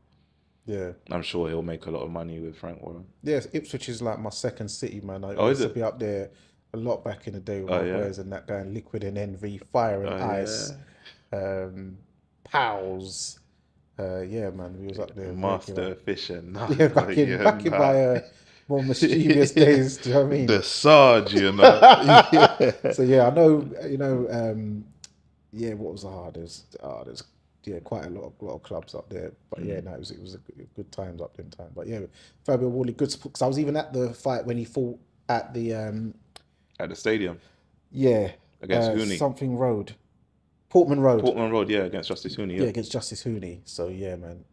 yeah, I'm sure he'll make a lot of money with Frank Warren. Yes, Ipswich is like my second city, man. I used to be up there a lot back in the day with my boys and that going Liquid and Envy, Fire and Ice, Pals. Yeah, man, we was up there. Master Fisher. Yeah, back in my more mischievous days. Do you know what I mean? The Sarge, you know. Yeah. So yeah, I know. You know. Yeah, what was the hardest? There's quite a lot of clubs up there. But yeah, no, it was a good times up them time. But yeah, Fabio Wardley, good. Because I was even at the fight when he fought at the stadium. Yeah, against Hooney. Something Road. Portman Road, yeah, against Justice Hooney. Yeah, against Justice Hooney. So yeah, man.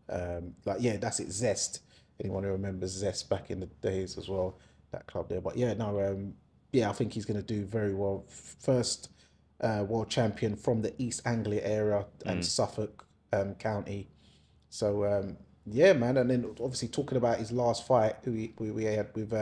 That's it. Zest. Anyone who remembers Zest back in the days as well, that club there. But yeah, no, I think he's going to do very well. First world champion from the East Anglia area and Suffolk County. So yeah, man, and then obviously talking about his last fight, we had with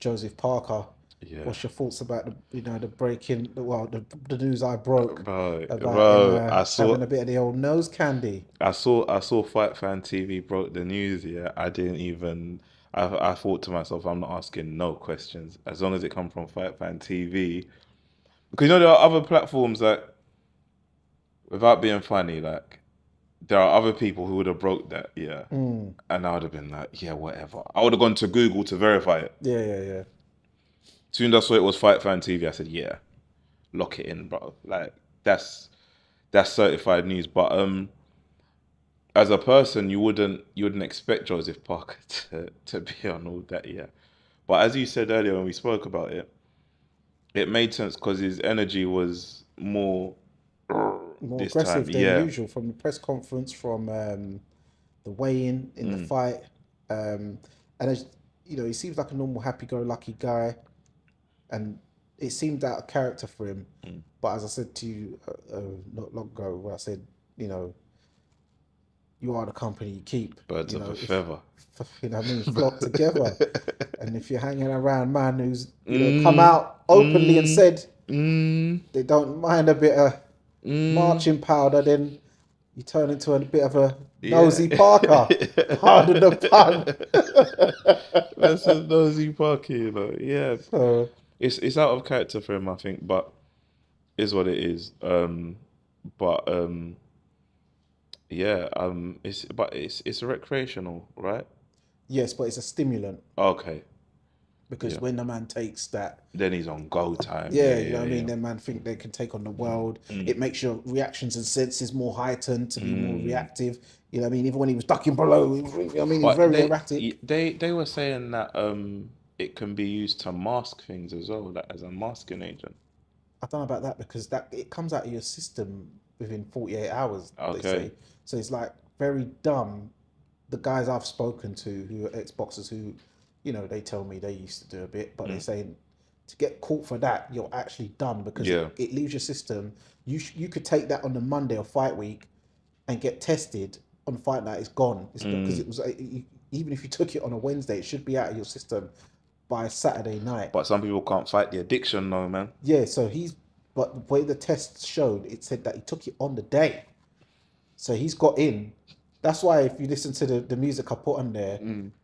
Joseph Parker. Yeah. What's your thoughts about the breaking, well, the news I broke about him Bro, having a bit of the old nose candy? I saw Fight Fan TV broke the news. Yeah, I didn't even. I thought to myself, I'm not asking no questions as long as it come from Fight Fan TV. Because you know there are other platforms that, without being funny, like there are other people who would have broke that. Yeah, Mm. and I would have been like, yeah, whatever. I would have gone to Google to verify it. Yeah, yeah, yeah. Soon as I saw it was Fight Fan TV, I said, yeah, lock it in, bro. Like that's certified news. But as a person, you wouldn't expect Joseph Parker to be on all that, yeah. But as you said earlier when we spoke about it, it made sense because his energy was more More this time, aggressive than yeah. usual from the press conference, from the weigh-in in the fight, and as he seems like a normal, happy-go-lucky guy, and it seemed out of character for him. But as I said to you not long ago, where I said, you know, you are the company you keep. Birds of a If feather. you know what I mean, flock together. And if you're hanging around man who's come Mm, out openly and mm, said mm, they don't mind a bit of mm. marching powder, then you turn into a bit of a Yeah. nosy Parker. Pardon the pun. That's a nosy Parky, you know. Yeah. So It's out of character for him, I think, but is what it is. But yeah, it's recreational, right? yes, but it's a stimulant Okay. because Yeah. when the man takes that, Then he's on go time. yeah, Yeah, you know yeah, what I mean. yeah. Then man think they can take on the world. It makes your reactions and senses more heightened to be more reactive. You know what I mean. Even when he was ducking below, he was But very erratic. they were saying that it can be used to mask things as well, like as a masking agent. I don't know about that because that it comes out of your system within 48 hours. They Okay. say so. It's like very dumb. The guys I've spoken to who are ex-boxers who, they tell me they used to do a bit, but they're saying to get caught for that, you're actually done because Yeah. it leaves your system. You could take that on the Monday or fight week and get tested on fight night. It's gone. It's because it was even if you took it on a Wednesday, it should be out of your system by Saturday night. But some people can't fight the addiction, though, man. Yeah, so but the way the tests showed, it said that he took it on the day. So he's got in. That's why if you listen to the music I put on there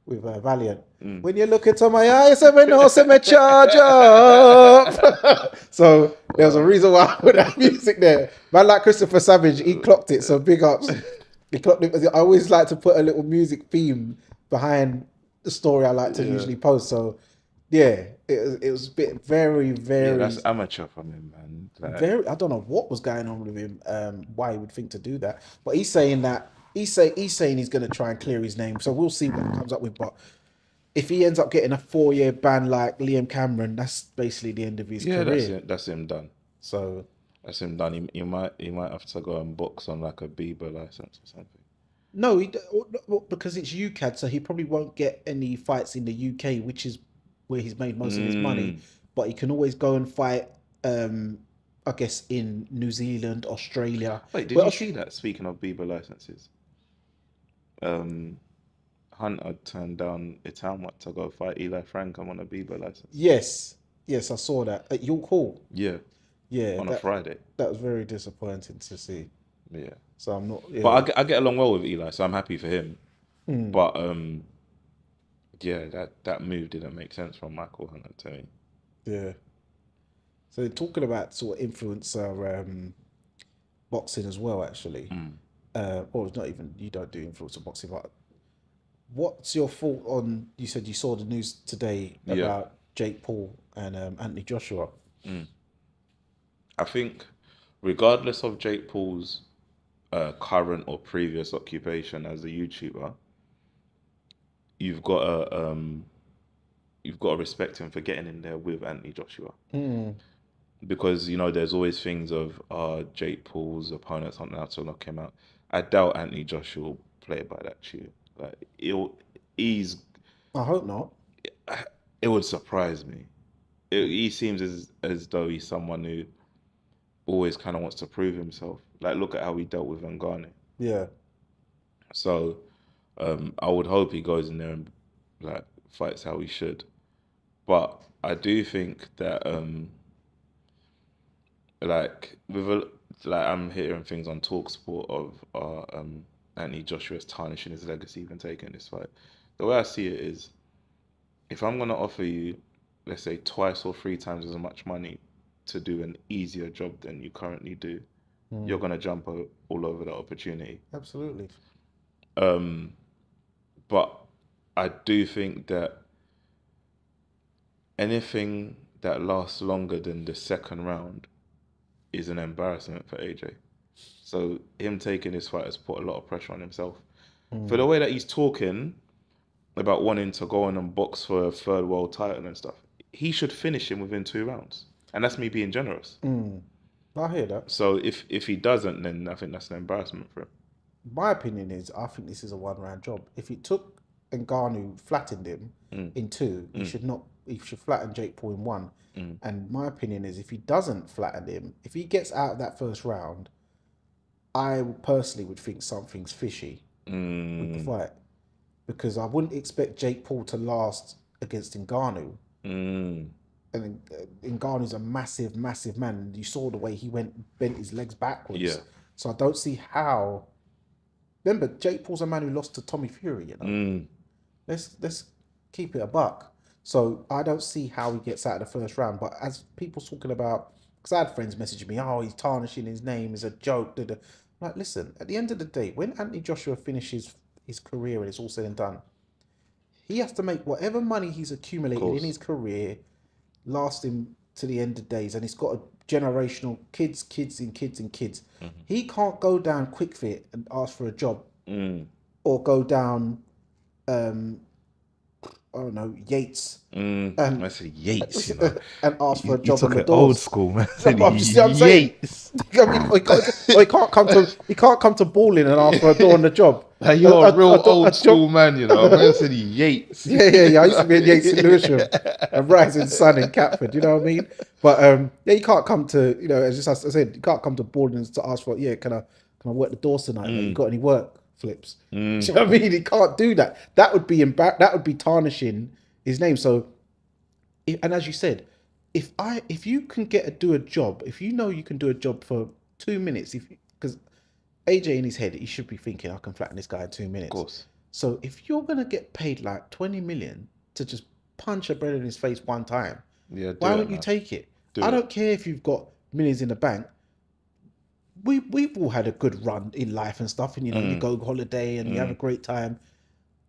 with Valiant, when you look into my eyes, I know me charge up. So there was a reason why I put that music there. Man, like Christopher Savage, he clocked it. So big ups. He clocked it. I always like to put a little music theme behind the story I like to usually post. So yeah, it was a bit very, Yeah, very, that's amateur from him, man. Like, very. I don't know what was going on with him. Why he would think to do that, but he's saying that he's saying he's going to try and clear his name. So we'll see what he comes up with. But if he ends up getting a 4-year ban like Liam Cameron, that's basically the end of his yeah, career. that's him done. So That's him done. He might have to go and box on like a Bieber license or something. no, because it's UCAD, so he probably won't get any fights in the UK, which is where he's made most of his money. But he can always go and fight. I guess in New Zealand, Australia. Wait, did Well, you see that? Speaking of Bieber licenses, Hunter turned down Itamwat to go fight Eli Frank on a Bieber license. Yes, I saw that at York Hall. Yeah, Yeah, on a Friday. that was very disappointing to see. Yeah, So I'm not. Yeah. but I get along well with Eli, so I'm happy for him. But yeah, that move didn't make sense from Michael Hunter to me. Yeah. So talking about sort of influencer boxing as well, actually. Or it's not even you don't do influencer boxing, but what's your thought on? You said you saw the news today about Jake Paul and Anthony Joshua. I think, regardless of Jake Paul's current or previous occupation as a YouTuber, you've got to respect him for getting in there with Anthony Joshua. Because there's always things of Jake Paul's opponents on out to knock him out. I doubt Anthony Joshua will play by that tune. Like I hope not. it would surprise me. He seems as though he's someone who always kind of wants to prove himself. Like, look at how he dealt with Ngannou. Yeah. So I would hope he goes in there and like fights how he should. But I do think that like with a, like I'm hearing things on Talksport of Anthony Joshua's tarnishing his legacy even taking this fight. The way I see it is, if I'm gonna offer you, let's say twice or three times as much money to do an easier job than you currently do, you're gonna jump all over that opportunity. Absolutely. But I do think that anything that lasts longer than the second round is an embarrassment for AJ. So him taking this fight has put a lot of pressure on himself. For the way that he's talking about wanting to go on and box for a third world title and stuff, he should finish him within 2 rounds. And that's me being generous. I hear that. So if he doesn't, then I think that's an embarrassment for him. My opinion is, I think this is a 1 round job. If it took Ngannou flattened him in 2, he should not. He should flatten Jake Paul in 1. And my opinion is, if he doesn't flatten him, if he gets out of that first round, I personally would think something's fishy with the fight, because I wouldn't expect Jake Paul to last against Ngannou. And Ngannou's a massive, massive man. You saw the way he bent his legs backwards. Yeah. So I don't see how. Remember, Jake Paul's a man who lost to Tommy Fury. You know, let's keep it a buck. So I don't see how he gets out of the first round. But as people's talking about, because I had friends messaging me, oh, he's tarnishing his name, is a joke. Da, da. Like, listen, at the end of the day, when Anthony Joshua finishes his career and it's all said and done, he has to make whatever money he's accumulated in his career last him to the end of days, and he's got a generational kids. He can't go down Quick Fit and ask for a job, or go down I don't know, Yates. I said Yates, you know. And ask for a job on the it doors. old school, man. You know what I'm saying? I mean, he can't come to balling and ask for a door on the job. Like, you're a real old school man, you know. Man said Yates. Yeah. I used to be at Yates in Lewisham and Rising Sun in Catford. You know what I mean? But yeah, you can't come to, you know, as I said, you can't come to balling to ask for, yeah, can I work the doors tonight? You got any work flips? Do you know what I mean? He can't do that. That would be that would be tarnishing his name. So, and as you said, if you can do a job, if you know you can do a job for 2 minutes, because AJ in his head, he should be thinking, I can flatten this guy in 2 minutes. Of course. So if you're gonna get paid like 20 million to just punch a bread in his face one time, why won't you take it? I don't care if you've got millions in the bank. We've all had a good run in life and stuff, and you know, you go holiday and you have a great time.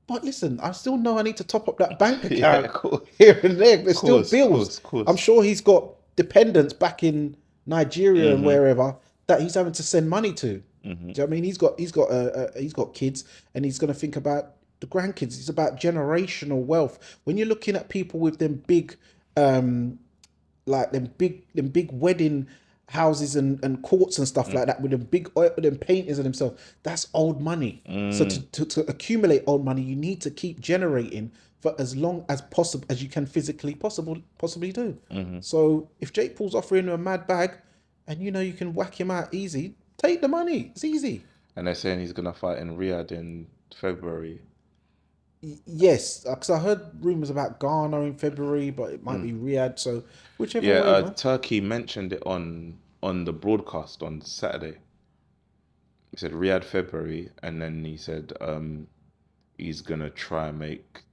But listen, I still know I need to top up that bank account here and there. There's still bills. Course. I'm sure he's got dependents back in Nigeria and wherever that he's having to send money to. Do you know what I mean? He's got kids, and he's going to think about the grandkids. It's about generational wealth. When you're looking at people with them big, like them big wedding houses and courts and stuff like that, with them painters and themselves, that's old money. So to accumulate old money, you need to keep generating for as long as possible as you can physically possibly do. So if Jake Paul's offering you a mad bag, and you know you can whack him out easy, take the money. It's easy. And they're saying he's gonna fight in Riyadh in February. Yes, because I heard rumors about Ghana in February, but it might be Riyadh. So whichever way. Yeah, Turkey mentioned it on the broadcast on Saturday. He said Riyadh February, and then he said he's gonna try and make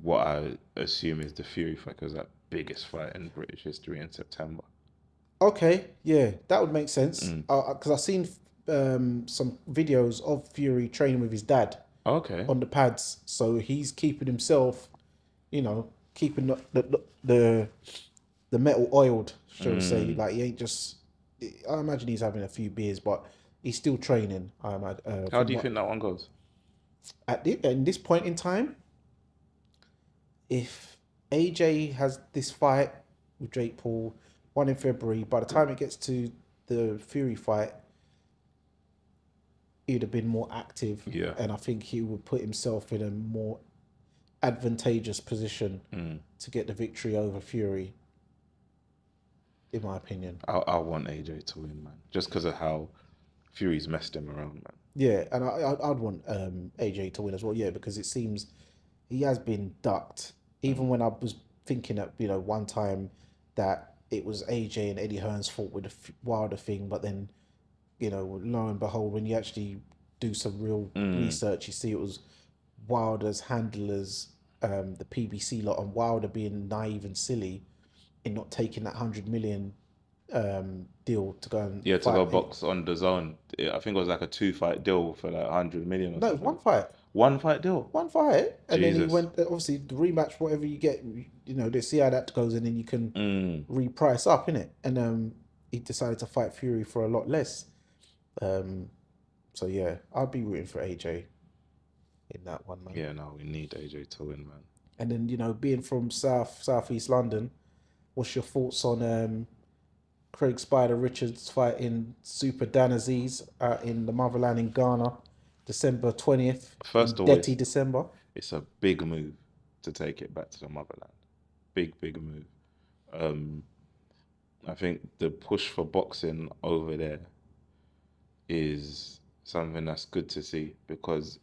what I assume is the Fury fight, because that biggest fight in British history in September. Okay, yeah, that would make sense. Because I've seen some videos of Fury training with his dad. Okay. On the pads, so he's keeping himself, you know, keeping the metal oiled, shall we say? Like, he ain't just. I imagine he's having a few beers, but he's still training. I imagine. How do you think that one goes? At this point in time, if AJ has this fight with Jake Paul, 1 in February, by the time it gets to the Fury fight, he'd have been more active. Yeah. And I think he would put himself in a more advantageous position to get the victory over Fury, in my opinion. I want AJ to win, man. Just because of how Fury's messed him around, man. Yeah, and I'd want AJ to win as well. Yeah, because it seems he has been ducked. Even when I was thinking that one time that it was AJ and Eddie Hearn's fault with the Wilder thing, but then lo and behold, when you actually do some real research, you see it was Wilder's handlers, the PBC lot, and Wilder being naive and silly in not taking that 100 million deal to go and Yeah, to fight. go box on the zone. I think it was like a 2-fight deal for like 100 million or No, it was something. one fight. 1-fight deal. One fight, and then he Jesus. went. Obviously, the rematch, whatever you get, they see how that goes, and then you can reprice up, innit? And he decided to fight Fury for a lot less. So yeah, I'd be rooting for AJ in that one, man. Yeah, no, we need AJ to win, man. And then being from southeast London, what's your thoughts on Craig Spider Richards fighting Super Dan Aziz out in the motherland in Ghana, December 20th, First in of all, Detty, December? it's a big move to take it back to the motherland. Big move. I think the push for boxing over there is something that's good to see because,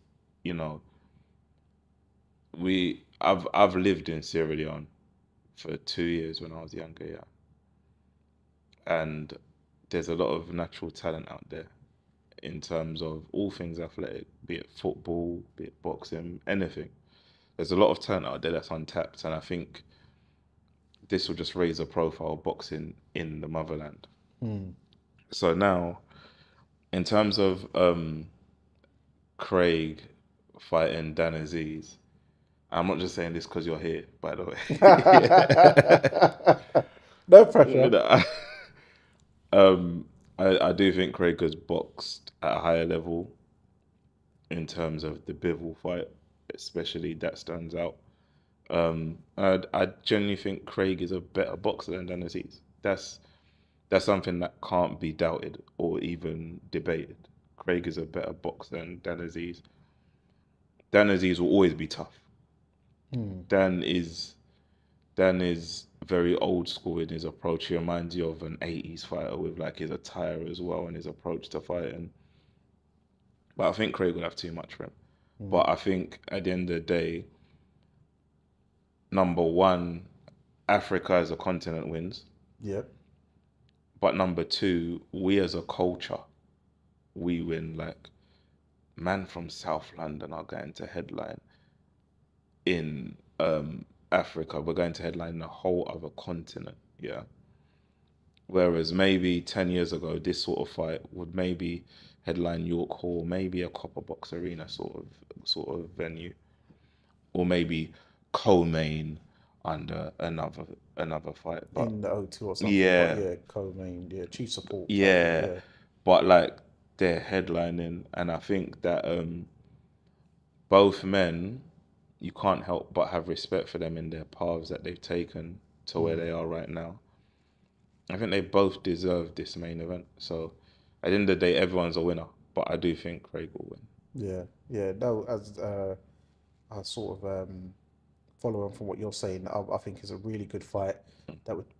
I've lived in Sierra Leone for 2 years when I was younger, yeah. And there's a lot of natural talent out there in terms of all things athletic, be it football, be it boxing, anything. There's a lot of talent out there that's untapped, and I think this will just raise the profile of boxing in the motherland. So now, in terms of Craig fighting Dan Aziz, I'm not just saying this because you're here, by the way. No pressure. I do think Craig has boxed at a higher level in terms of the Bivol fight, especially that stands out. I genuinely think Craig is a better boxer than Dan Aziz. That's something that can't be doubted or even debated. Craig is a better boxer than Dan Aziz. Dan Aziz will always be tough. Dan is very old school in his approach. He reminds you of an 80s fighter with like his attire as well and his approach to fighting. But I think Craig would have too much for him. But I think at the end of the day, number one, Africa as a continent wins. Yep. But number two, we as a culture, we win. Like, man from South London are going to headline in Africa. We're going to headline the whole other continent, yeah. Whereas maybe 10 years ago, this sort of fight would maybe headline York Hall, maybe a Copper Box Arena sort of venue, or maybe co-main under another fight. But in the O2 or something. yeah, But yeah, co-main, yeah, chief support. yeah. Yeah. But like they're headlining, and I think that both men, you can't help but have respect for them in their paths that they've taken to where they are right now. I think they both deserve this main event. So at the end of the day, everyone's a winner. But I do think Craig will win. Yeah. No, as I sort of follow on from what you're saying, I think it's a really good fight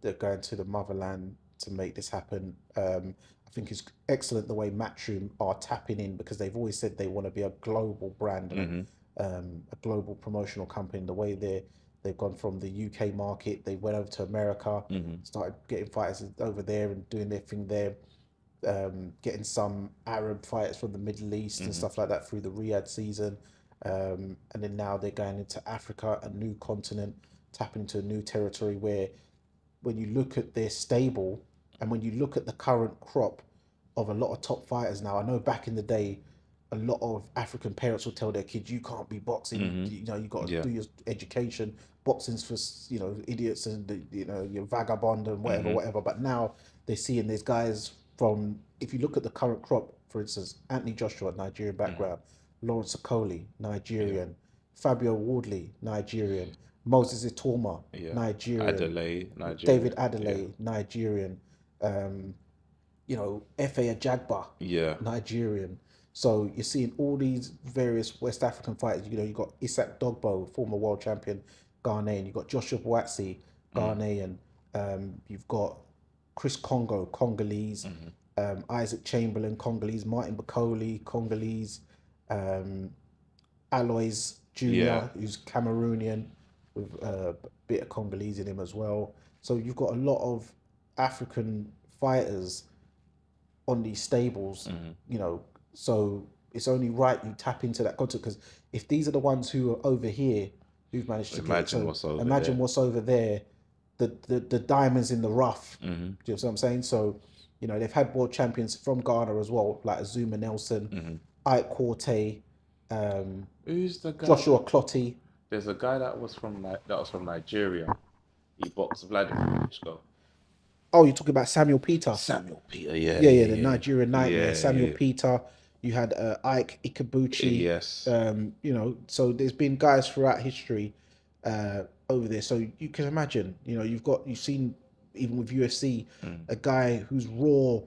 they're going to the motherland to make this happen. I think it's excellent the way Matchroom are tapping in because they've always said they want to be a global brand, a global promotional company. The way they've gone from the UK market, they went over to America, started getting fighters over there and doing their thing there. Getting some Arab fighters from the Middle East and stuff like that through the Riyadh season. And then now they're going into Africa, a new continent, tapping into a new territory where when you look at their stable and when you look at the current crop of a lot of top fighters now, I know back in the day, a lot of African parents will tell their kids, you can't be boxing, you got to do your education. Boxing's for, idiots and, you're vagabond and whatever. But now they're seeing there's guys from, if you look at the current crop, for instance, Anthony Joshua, Nigerian background, Lawrence Okoli, Nigerian, Fabio Wardley, Nigerian, Moses Itoma, Nigerian, Adelaide, Nigerian. David Adelaide, Nigerian, F.A. Ajagba, Nigerian. So you're seeing all these various West African fighters. You got Isaac Dogbo, former world champion, Ghanaian. You've got Joshua Boatsi, Ghanaian. You've got Chris Congo, Congolese. Isaac Chamberlain, Congolese, Martin Bakoli, Congolese, um, Alois Yeah. Jr., who's Cameroonian, with a bit of Congolese in him as well. So you've got a lot of African fighters on these stables, you know. So it's only right you tap into that content, because if these are the ones who are over here who've managed to get, Imagine so what's over imagine there. what's over there, the diamonds in the rough. Mm-hmm. Do you know what I'm saying? So, you know, they've had world champions from Ghana as well, like Azuma Nelson, Ike Quarte, Who's the guy? Joshua Clottey. There's a guy that was from Nigeria. He boxed Vladimir Klitschko. Oh, you're talking about Samuel Peter. Samuel Peter, yeah, Yeah, the Nigerian Nightmare, yeah, Samuel yeah. Peter. You had Ike Ikabuchi. Yes. You know, so there's been guys throughout history over there. So you can imagine, you know, you've seen even with UFC, a guy who's raw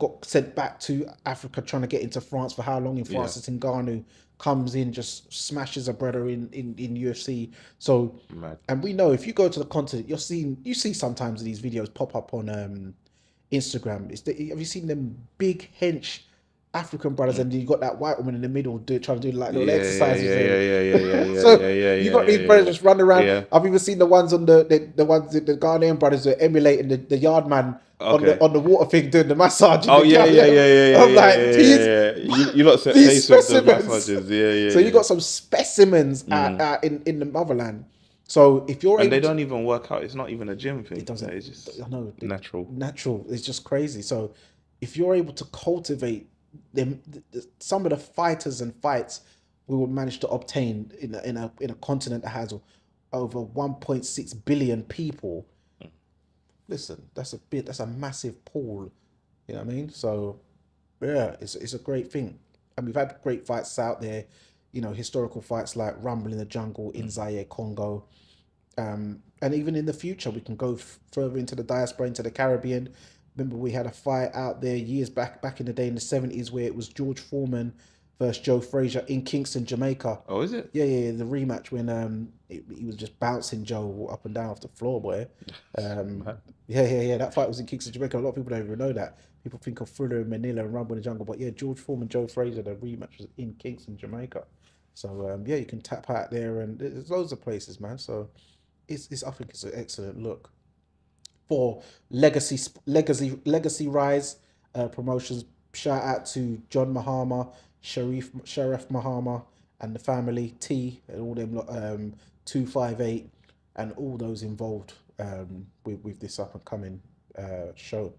got sent back to Africa trying to get into France for how long in France? Yeah. It's Ngannou comes in, just smashes a brother in UFC. So, Mad. and we know if you go to the continent, you see sometimes these videos pop up on Instagram. Have you seen them big hench African brothers, and you got that white woman in the middle trying to do like little exercises? So you got these brothers just running around. Yeah. I've even seen the ones on the Ghanaian brothers that are emulating the yard man Okay. on the water thing doing the massage. Oh yeah. I'm like, You lot set these pace with the specimens. massages. Yeah. So you got some specimens out in the motherland. So if you're And able they to, don't even work out. It's not even a gym thing. it doesn't. It's just I know natural. Natural. It's just crazy. So if you're able to cultivate them, some of the fighters and fights we will manage to obtain in a continent that has over 1.6 billion people. Listen, that's a massive pool. You know what I mean? So yeah, it's a great thing. And we've had great fights out there, you know, historical fights like Rumble in the Jungle in Zaire, Congo. And even in the future, we can go further into the diaspora, into the Caribbean. Remember, we had a fight out there years back in the day in the 70s, where it was George Foreman versus Joe Frazier in Kingston, Jamaica. Oh, is it? Yeah, the rematch when he was just bouncing Joe up and down off the floor, boy. Yeah. That fight was in Kingston, Jamaica. A lot of people don't even know that. People think of Thriller in Manila and Rumble in the Jungle, but yeah, George Foreman, Joe Frazier, the rematch was in Kingston, Jamaica. So yeah, you can tap out there, and there's loads of places, man. So I think it's an excellent look for legacy rise promotions. Shout out to John Mahama, Sharif Mahama, and the family T and all them 258 and all those involved with this up and coming show.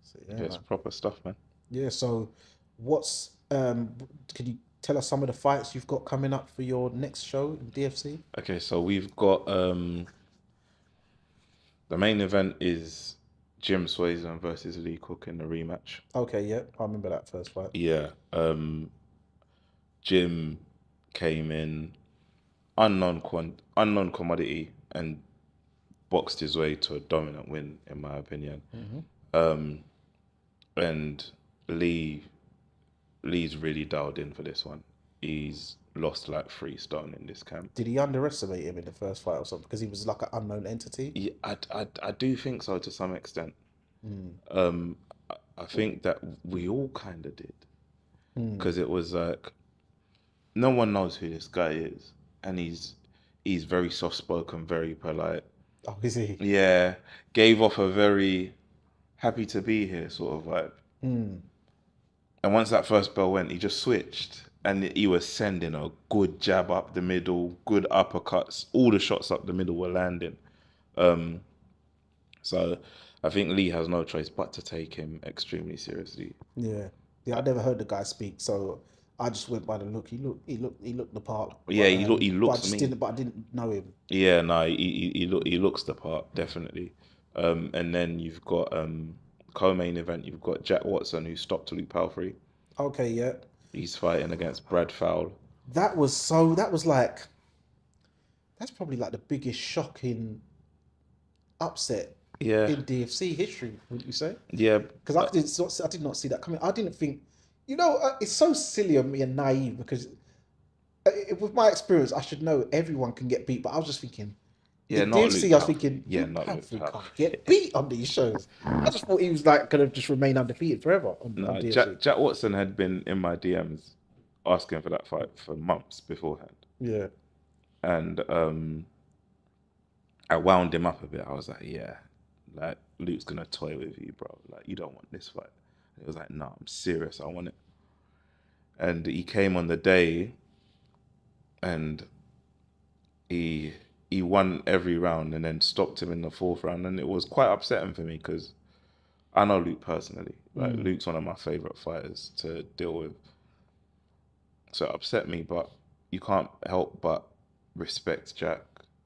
So, yeah, It's proper stuff, man. yeah. So what's can you tell us some of the fights you've got coming up for your next show in DFC? Okay, so we've got the main event is Jim Swayze versus Lee Cook in the rematch. Okay, yeah, I remember that first fight. Yeah. Jim came in unknown commodity and boxed his way to a dominant win, in my opinion. And Lee's really dialed in for this one. He's lost like 3 stone in this camp. Did he underestimate him in the first fight or something because he was like an unknown entity? Yeah, I do think so to some extent. I think that we all kind of did, because it was like no one knows who this guy is, and he's very soft spoken, very polite. Oh, is he? Yeah, gave off a very happy to be here sort of vibe. And once that first bell went, he just switched, and he was sending a good jab up the middle, good uppercuts. All the shots up the middle were landing. So I think Lee has no choice but to take him extremely seriously. Yeah. I never heard the guy speak, so I just went by the look. He looked the part. Yeah, he looks but I didn't know him. Yeah, no, he looks the part, definitely. And then you've got co-main event. You've got Jack Watson, who stopped Luke Palfrey. Okay, yeah. He's fighting against Brad Fowle. That's probably like the biggest shocking upset in DFC history, wouldn't you say? Yeah. Because I did not see that coming. I didn't think, it's so silly of me and naive, because with my experience, I should know everyone can get beat, but I was just thinking, Yeah, In not DFC, Luke I was Power. thinking, Yeah, Luke not Luke Panther Power. can't get beat on these shows. I just thought he was like gonna just remain undefeated forever on No, DFC. Jack Watson had been in my DMs asking for that fight for months beforehand, Yeah. and I wound him up a bit. I was like, yeah, like Luke's gonna toy with you, bro. Like you don't want this fight. And he was like, no, I'm serious. I want it. And he came on the day, and he he won every round, and then stopped him in the fourth round, and it was quite upsetting for me because I know Luke personally. Like Luke's one of my favorite fighters to deal with. So it upset me, but you can't help but respect Jack.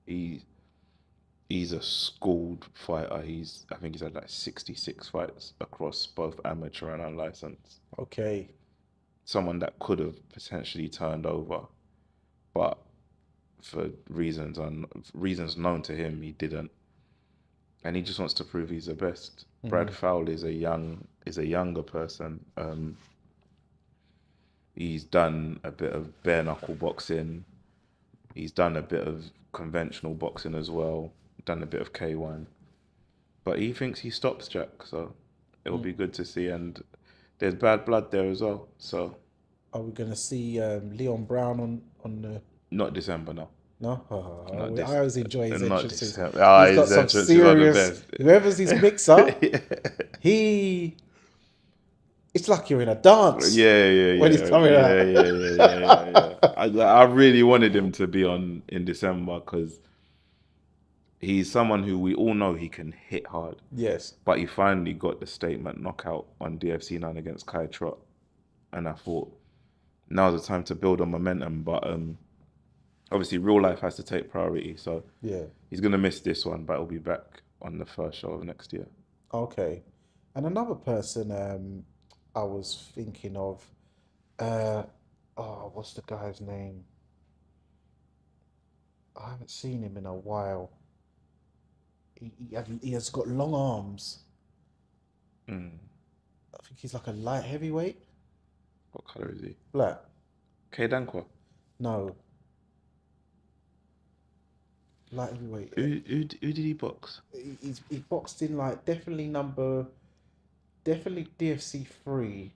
He's a schooled fighter. I think he's had like 66 fights across both amateur and unlicensed. Okay. Someone that could have potentially turned over, but for reasons known to him, he didn't. And he just wants to prove he's the best. Brad Fowle is a younger person. He's done a bit of bare knuckle boxing. He's done a bit of conventional boxing as well. Done a bit of K1. But he thinks he stops Jack, so it'll be good to see. And there's bad blood there as well. So are we gonna see Leon Brown on the? not December, no. No, This, I always enjoy his not entrances. December. Ah, He's got his some entrances are the serious. best. Whoever's his mixer, it's like you're in a dance. Yeah. When he's coming out. Yeah. I really wanted him to be on in December because he's someone who we all know he can hit hard. Yes. But he finally got the statement knockout on DFC 9 against Kai Trott. And I thought, now's the time to build on momentum. But obviously, real life has to take priority. So Yeah. he's going to miss this one, but he'll be back on the first show of next year. Okay. And another person I was thinking of, what's the guy's name? I haven't seen him in a while. He has got long arms. I think he's like a light heavyweight. What colour is he? Black. K Dankwa. No. Light heavyweight. Who did he box? He boxed in like definitely DFC 3.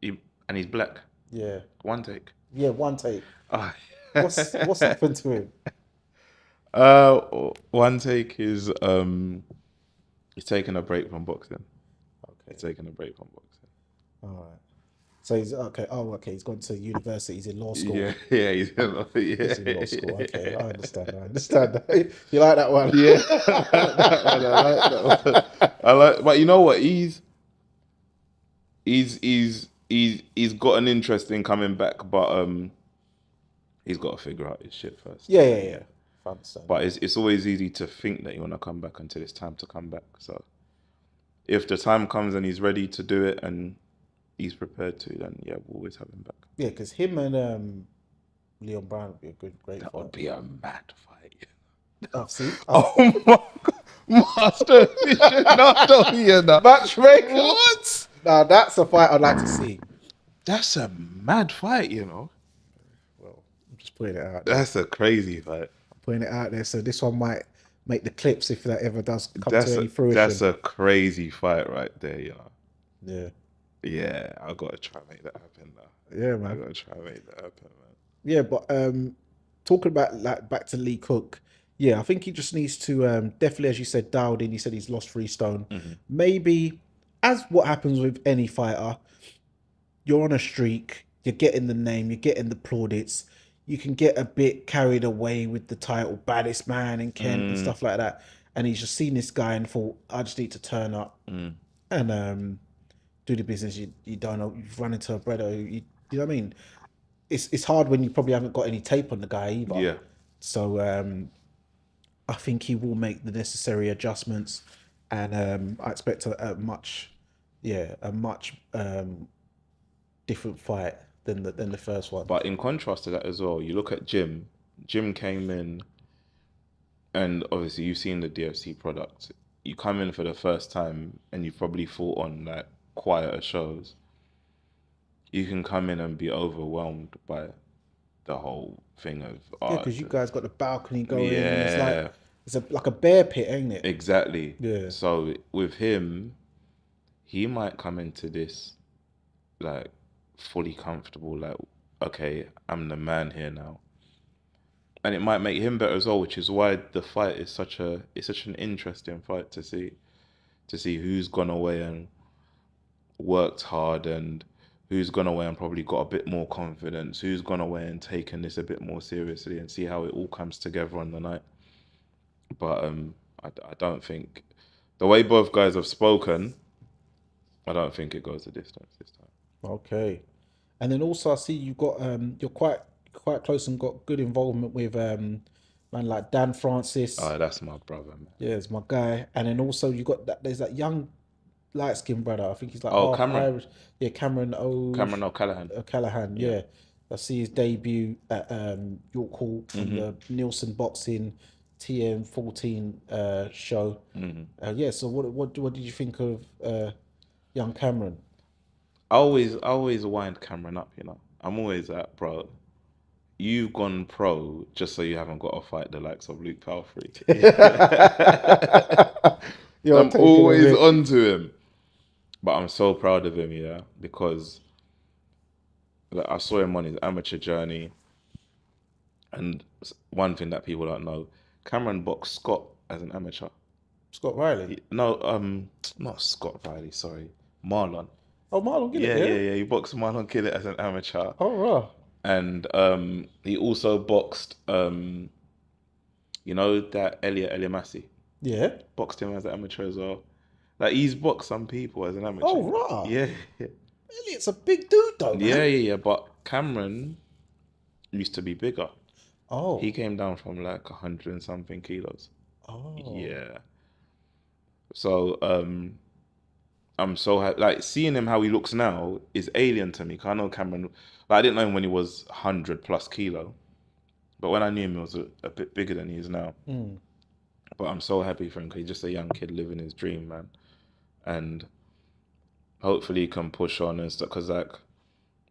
And he's black. Yeah. One take. Yeah, one take. Oh. What's happened to him? One take is he's taking a break from boxing. Okay. He's taking a break from boxing. All right. So he's okay. Oh, okay. He's gone to university. He's in law school. Yeah, he's in law. Yeah. He's in law school. Okay, I understand. You like that one? Yeah. I like, but you know what? He's got an interest in coming back, but he's got to figure out his shit first. Yeah. I understand. But it's always easy to think that you want to come back until it's time to come back. So if the time comes and he's ready to do it and he's prepared to, then yeah, we'll always have him back. Yeah, because him and Leon Brown would be a great That fight. would be a mad fight. Oh, see? Oh my God. Master aficionado here now. Matchmaker. What? Now that's a fight I'd like to see. That's a mad fight, you know. Well, I'm just putting it out there. That's a crazy fight. Putting it out there. So this one might make the clips if that ever does come to any fruition. That's a crazy fight right there, you know. Yeah. Yeah, I gotta try and make that happen now. Yeah, man. I gotta try and make that happen, man. Yeah, but talking about like back to Lee Cook, yeah, I think he just needs to definitely, as you said, dialed in. He said he's lost 3 stone. Maybe, as what happens with any fighter, you're on a streak, you're getting the name, you're getting the plaudits. You can get a bit carried away with the title, baddest man in Kent and stuff like that. And he's just seen this guy and thought, I just need to turn up and do the business. You don't know, you've run into a brother who you know what I mean? It's hard when you probably haven't got any tape on the guy either. Yeah. So I think he will make the necessary adjustments, and I expect a much different fight than the first one. But in contrast to that as well, you look at Jim. Jim came in, and obviously you've seen the DFC product. You come in for the first time, and you probably fought on like quieter shows. You can come in and be overwhelmed by the whole thing of Yeah, because you guys got the balcony going, and it's yeah, like like a bear pit, ain't it? exactly. Yeah. So with him, he might come into this like fully comfortable, like, okay, I'm the man here now. And it might make him better as well, which is why the fight is such an interesting fight to see who's gone away and worked hard, and who's gone away and probably got a bit more confidence, who's gone away and taken this a bit more seriously, and see how it all comes together on the night. But I don't think the way both guys have spoken, I don't think it goes the distance this time. Okay. And then also I see you got you're quite close and got good involvement with man like Dan Francis. Oh, that's my brother, man. Yeah, it's my guy. And then also you got that there's that young light skinned brother. I think he's like Oh, half Cameron. Irish. Yeah, Cameron O'Callaghan. O'Callaghan, Yeah. yeah. I see his debut at York Hall from the Nielsen Boxing TM14 show. Yeah, so what did you think of young Cameron? I always wind Cameron up, you know. I'm always like, bro, you've gone pro just so you haven't got to fight the likes of Luke Palfrey. You're I'm taking a always bit. onto him. But I'm so proud of him, yeah, because like, I saw him on his amateur journey. And one thing that people don't know, Cameron boxed Scott as an amateur. Scott Riley. No, not Scott Riley, sorry. Marlon. Oh, Marlon Gillett, Yeah. He boxed Marlon Gillett as an amateur. Oh, right. And he also boxed, you know, that Elliot Elimassi. Yeah. Boxed him as an amateur as well. Like, he's boxed some people as an amateur. Oh, right. Yeah. Elliot's a big dude, though, man. Yeah. But Cameron used to be bigger. Oh. He came down from like 100 and something kilos. Oh. Yeah. So, I'm so happy. Like, seeing him how he looks now is alien to me. 'Cause I know Cameron, like, I didn't know him when he was 100 plus kilo. But when I knew him, he was a bit bigger than he is now. But I'm so happy for him because he's just a young kid living his dream, man. And hopefully he can push on and stuff. Because, like,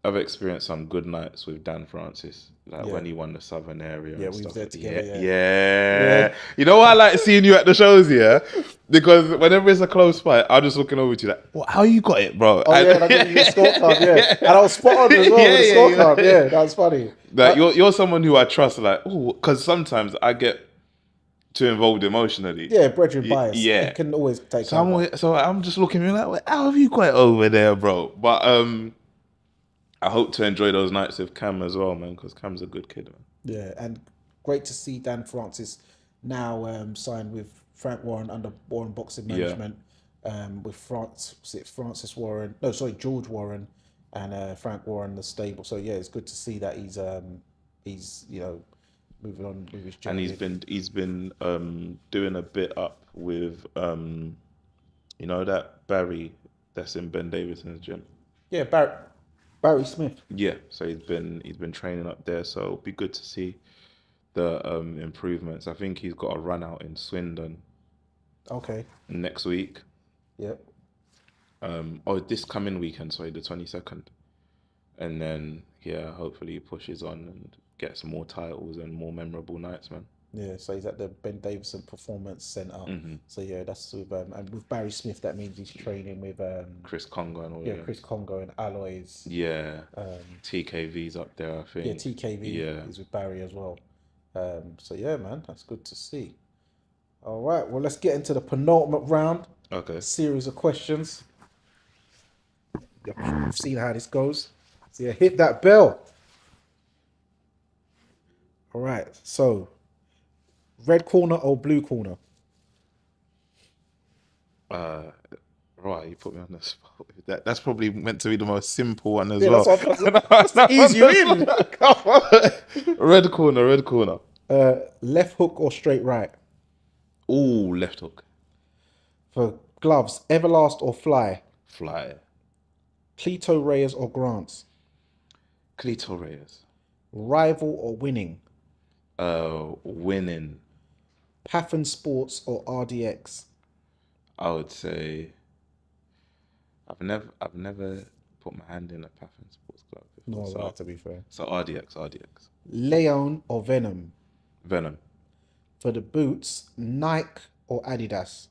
I've experienced some good nights with Dan Francis, like when he won the Southern area. Yeah, and we stuff. was there together. Yeah. You know what I like seeing you at the shows, yeah? Because whenever it's a close fight, I'm just looking over to you like, well, how you got it, bro? Oh, yeah, and I gave you a scorecard, yeah. And I was spot on as well with the scorecard, yeah. That was funny. Like, you're someone who I trust, like, oh, because sometimes I get too involved emotionally. Yeah, brethren bias. Yeah. It can always take So I'm just looking at me like, how have you got it over there, bro? But I hope to enjoy those nights with Cam as well, man, because Cam's a good kid, man. Yeah, and great to see Dan Francis now signed with Frank Warren under Warren Boxing Management. With Francis Warren, George Warren and Frank Warren, the stable. So yeah, it's good to see that he's moving on with his journey. And he's been doing a bit up with you know that Barry that's in Ben Davison's gym. Yeah, Barry Smith. Yeah, so he's been training up there. So it'll be good to see the improvements. I think he's got a run out in Swindon. Okay. Next week. Yep. This coming weekend, sorry, the 22nd. And then hopefully he pushes on and gets more titles and more memorable nights, man. Yeah, so he's at the Ben Davison Performance Center. So yeah, that's with and with Barry Smith. That means he's training with Chris Congo and all. Yeah, Chris Congo and Aloys. Yeah. TKV's up there, I think. Yeah, TKV is with Barry as well. So yeah, man, that's good to see. All right, well, let's get into the penultimate round. Okay. Series of questions. You've seen how this goes. So yeah, hit that bell. All right, so red corner or blue corner? Right, you put me on the spot with that. That's probably meant to be the most simple one as Yeah, well. that's what ease you in. Come on. Red corner. Left hook or straight right? Ooh, left hook. For gloves, Everlast or Fly? Fly. Cleto Reyes or Grants? Cleto Reyes. Rival or winning? Winning. Paffin Sports or RDX? I would say I've never put my hand in a Paffin Sports glove before. No, right, to be fair. So RDX. Leon or Venom? Venom. For the boots, Nike or Adidas?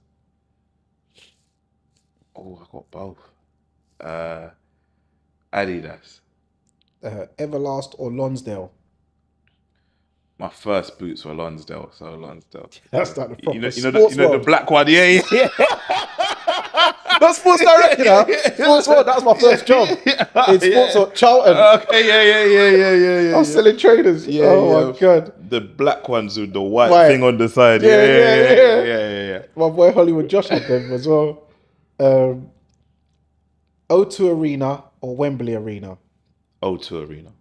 Oh, I got both. Adidas. Everlast or Lonsdale? My first boots were Lonsdale, so Lonsdale. That's like the proper You sports know the world. black one, yeah. Not Sports Direct, you know. Sports World, that was my first job. In Sports World, Charlton. Okay, yeah. I was selling trainers. Yeah, Oh my God. The black ones with the white Right. thing on the side. Yeah. My boy Hollywood Josh had them as well. O2 Arena or Wembley Arena? O2 Arena.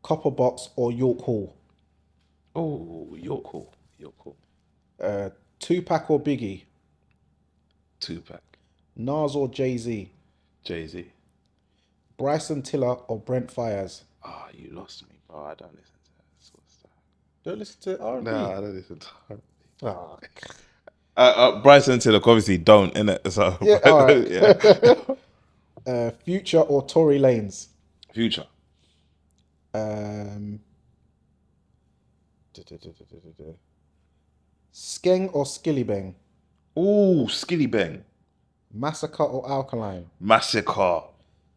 Copper Box or York Hall? Oh, York Hall. Tupac or Biggie? Tupac. Nas or Jay-Z? Jay-Z. Bryson Tiller or Brent Fires? Ah, you lost me, bro. I don't listen to that sort of stuff. Don't listen to R&B. No, I don't listen to R&B. Oh. Bryson Tiller obviously don't, innit? So, Yeah, all right. yeah. Future or Tory Lanez? Future. Skeng or Skillibeng? Ooh, Skilly Bang. Massacre or Alkaline? Massacre.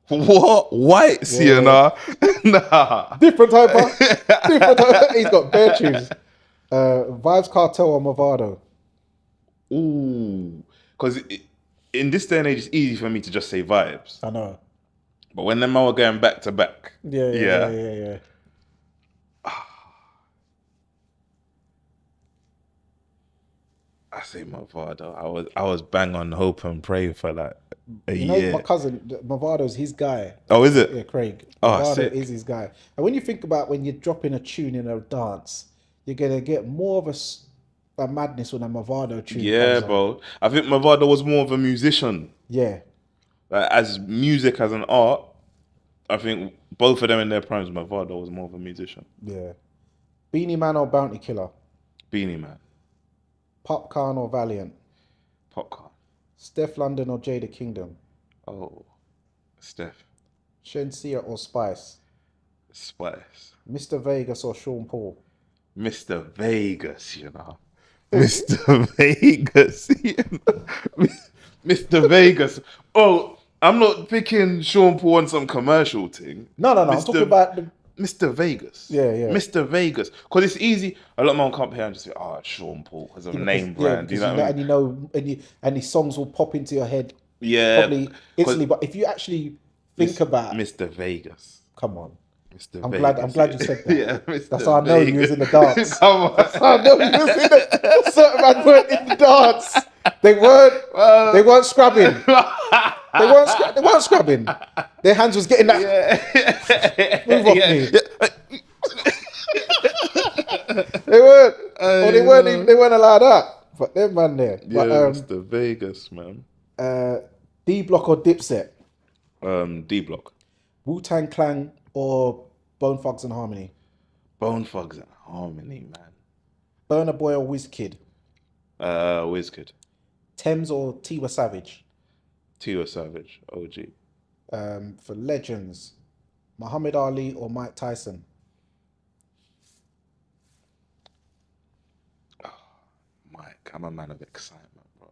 What? White Sienna? Nah. Different type of. Different type. He's got bare tunes. Vibes Cartel or Movado? Ooh. Because in this day and age, it's easy for me to just say vibes. I know. But when them are going back to back. Yeah. I say Movado. I was bang on hope and pray for like a You know, year. my cousin, Movado's his guy. Oh, is it? Yeah, Craig. Oh, Movado sick. is his guy. And when you think about when you're dropping a tune in a dance, you're going to get more of a madness when a Movado tune Yeah, comes on. bro. I think Movado was more of a musician. Yeah. Like, as music as an art, I think both of them in their primes, Movado was more of a musician. Yeah. Beanie Man or Bounty Killer? Beanie Man. Popcorn or Valiant? Popcorn. Steph London or Jada Kingdom? Oh, Steph. Shensia or Spice? Spice. Mr. Vegas or Sean Paul? Mr. Vegas, you know. Mr. Vegas, you know. Mr. Vegas. Oh, I'm not picking Sean Paul on some commercial thing. No. I'm talking about the... Mr. Vegas. Yeah. Mr. Vegas. Because it's easy. A lot of men come here and just say, oh, it's Sean Paul because of name brand. because You know what I mean? and his songs will pop into your head Yeah. probably instantly. But if you actually think about... Mr. Vegas. Come on. Mr. I'm Vegas. glad you said that. Yeah, Mr. That's how I know you was in the dance. Come on. That's how I know you was in the... Certain man weren't in the dance. They weren't scrubbing. They weren't scrubbing. Their hands was getting that. Move off me. They weren't. They weren't allowed that. But them man there. Yeah, But, Mr. Vegas, man. D Block or Dipset? D Block. Wu-Tang Clan or Bone Thugs and Harmony? Bone Thugs and Harmony, man. Burna Boy or Wizkid? Wizkid. Thames or Tiwa Savage? Tiwa Savage, OG. For legends, Muhammad Ali or Mike Tyson? Mike, I'm a man of excitement, bro.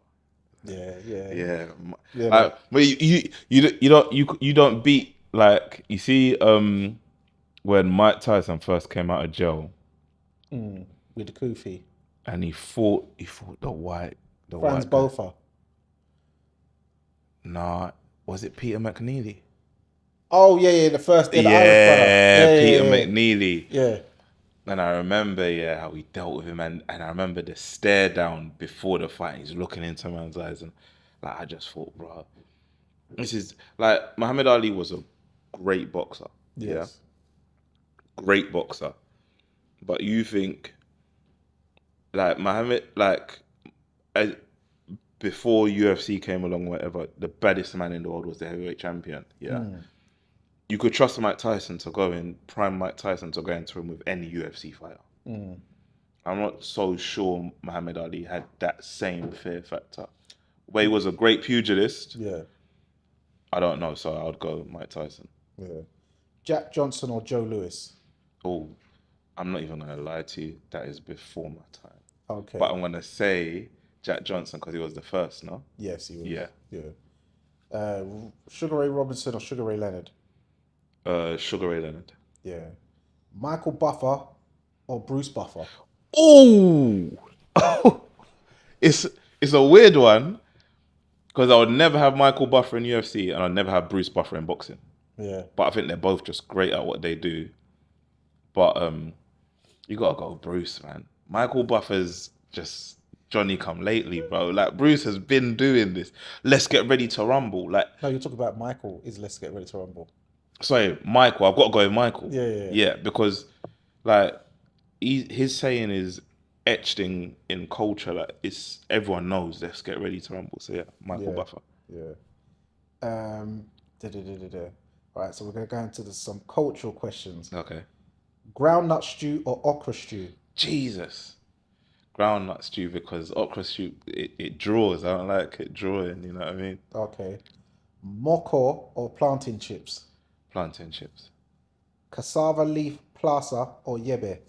Yeah. Like, but you don't beat, like, you see when Mike Tyson first came out of jail With the Kofi. and he fought the white Franz guy. Bofa. Nah, was it Peter McNeely? Oh yeah, the first Irish brother. Peter McNeely. Yeah. And I remember, how he dealt with him, and I remember the stare down before the fight. He's looking into man's eyes, and like I just thought, bro, this is like Muhammad Ali was a great boxer. Yes. Yeah, great boxer. But you think like Muhammad, before UFC came along, whatever, the baddest man in the world was the heavyweight champion. Yeah. You could trust Mike Tyson to go in, prime Mike Tyson to go into him with any UFC fighter. I'm not so sure Muhammad Ali had that same fear factor. Where he was a great pugilist, Yeah. I don't know, so I would go Mike Tyson. Yeah. Jack Johnson or Joe Lewis? Oh, I'm not even gonna lie to you. That is before my time. Okay. But I'm gonna say Jack Johnson because he was the first. No. Yes, he was. Yeah. Yeah. Sugar Ray Robinson or Sugar Ray Leonard? Sugar Ray Leonard. Yeah. Michael Buffer or Bruce Buffer? Oh, it's a weird one because I would never have Michael Buffer in UFC and I'd never have Bruce Buffer in boxing. Yeah. But I think they're both just great at what they do. But you gotta go Bruce, man. Michael Buffer's just Johnny come lately, bro. Like Bruce has been doing this. Let's get ready to rumble. Like, No, you're talking about Michael. Is Let's Get Ready to Rumble? sorry, Michael. I've got to go with Michael. Yeah. Yeah, because like his saying is etched in culture. Like it's everyone knows. Let's get ready to rumble. So yeah, Michael Buffer. Yeah. All right, so we're gonna go into some cultural questions. Okay. Groundnut stew or okra stew? Jesus. Groundnut stew because okra stew it draws. I don't like it drawing. You know what I mean? Okay. Moko or plantain chips? Plantain chips. Cassava leaf plaza or yebe?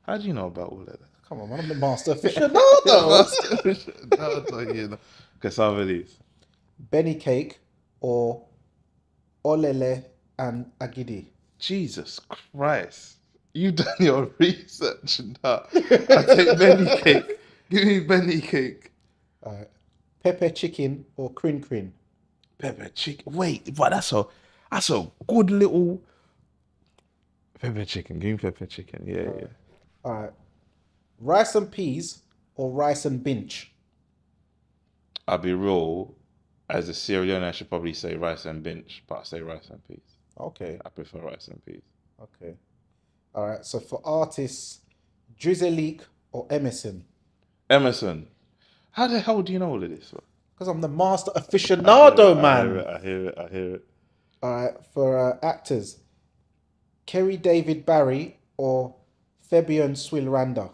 How do you know about all of that? Come on, man, I'm the master aficionado. No, you know. Cassava leaves. Benny cake or olele and agidi? Jesus Christ. You done your research now. I take Benny cake. Give me Benny cake. Pepper chicken or crin. Pepper chicken. Wait, but that's a good little pepper chicken. Give me pepper chicken. Yeah. All right. Rice and peas or rice and binch? I'll be real. As a Syrian, I should probably say rice and binch, but I say rice and peas. Okay. I prefer rice and peas. Okay. All right. So for artists, Drizzleek or Emerson? Emerson. How the hell do you know all of this? Because I'm the master aficionado, man. I hear it. All right. For actors, Kerry David Barry or Fabian Swilranda?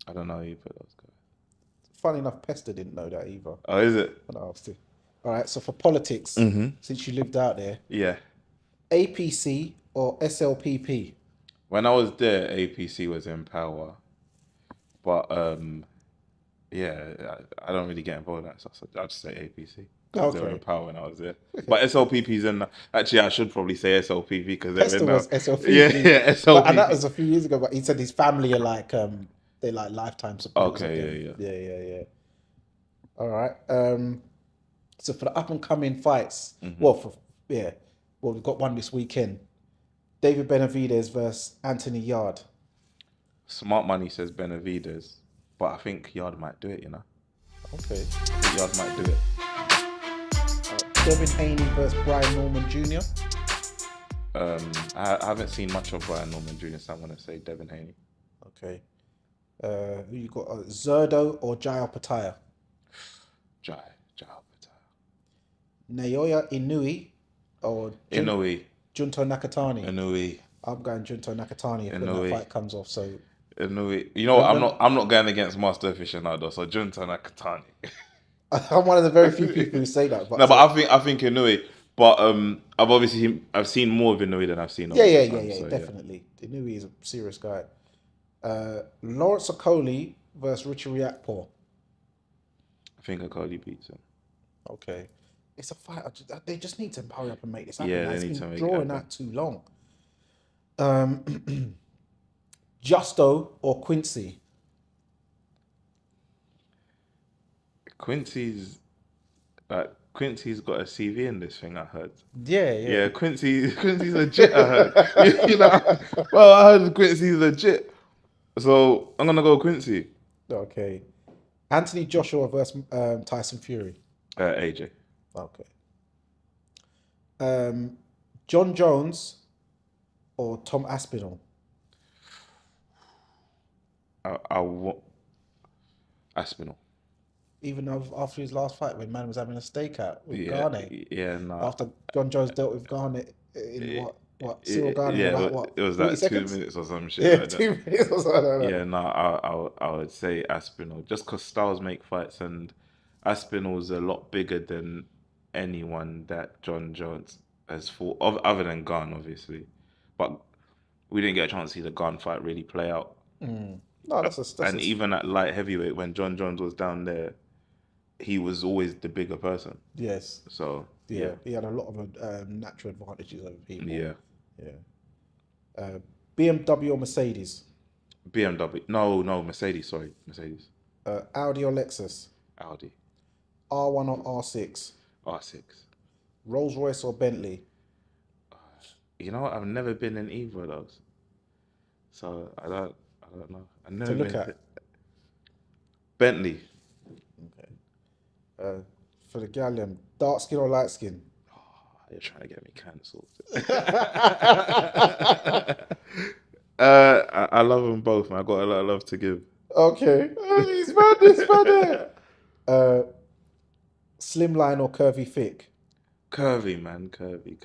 I don't know either of those guys. Funny enough, Pester didn't know that either. Oh, is it? When I asked him. All right. So for politics, since you lived out there, Yeah. APC or SLPP? When I was there, APC was in power. But yeah, I don't really get involved in that stuff. So I'll just say APC. Because they were in power when I was there. But SLPP's in. Actually, I should probably say SLPP because they're Pester in was now. SLPP. Yeah, SLPP. But, and that was a few years ago. But he said his family are like they like lifetime supporters. Okay, yeah. All right. So for the up and coming fights, well, we've got one this weekend. David Benavidez versus Anthony Yard. Smart money says Benavidez, but I think Yard might do it. You know. Okay. I think Yard might do it. Devin Haney versus Brian Norman Jr. I haven't seen much of Brian Norman Jr., so I'm gonna say Devin Haney. Okay. Who you got? Zerdo or Jai Pataya? Jai Pataya. Naoya Inoue or Inoue. Junto Nakatani? Inoue. I'm going Junto Nakatani if when that fight comes off. So Inoue. You know what? I'm not going against Master Aficionado, so Junto Nakatani. I'm one of the very few people who say that. But no, but I think Inoue. But I've seen more of Inoue than I've seen of so definitely. Inoue is a serious guy. Lawrence Okoli versus Richie Riakporhe. I think Okoli beats him. Okay. It's a fight. They just need to hurry up and make this happen. Yeah, they need to make it drawing out too long. Justo or Quincy? Quincy's got a CV in this thing. I heard. Yeah. Quincy's legit. I heard. You know, well, I heard Quincy's legit. So I'm gonna go Quincy. Okay. Anthony Joshua versus Tyson Fury. AJ. Okay. John Jones or Tom Aspinall? I want Aspinall. Even after his last fight, when man was having a stakeout with Garnett. Yeah, no. After John Jones dealt with Garnett in what? Cyril Garnett? Yeah, about what? It was like 2 seconds? minutes or some shit. Yeah, like 2 minutes or something. Yeah, no, I would say Aspinall just because styles make fights, and Aspinall's a lot bigger than anyone that John Jones has fought, other than Gunn, obviously. But we didn't get a chance to see the gunfight really play out. No, that's And even at light heavyweight, when John Jones was down there, he was always the bigger person. yes, So yeah, he had a lot of natural advantages over people. yeah. BMW or Mercedes, BMW. No, Mercedes. Sorry, Mercedes. Audi or Lexus, Audi. R1 or R6, R6. Rolls Royce or Bentley. You know what? I've never been in either of those, so I don't know. I've never To look been at. Bentley. Okay. For the galleon, dark skin or light skin. You're trying to get me cancelled. I love them both, man. I got a lot of love to give. Okay, he's mad. He's mad. Slimline or curvy thick. Curvy, man. Curvy.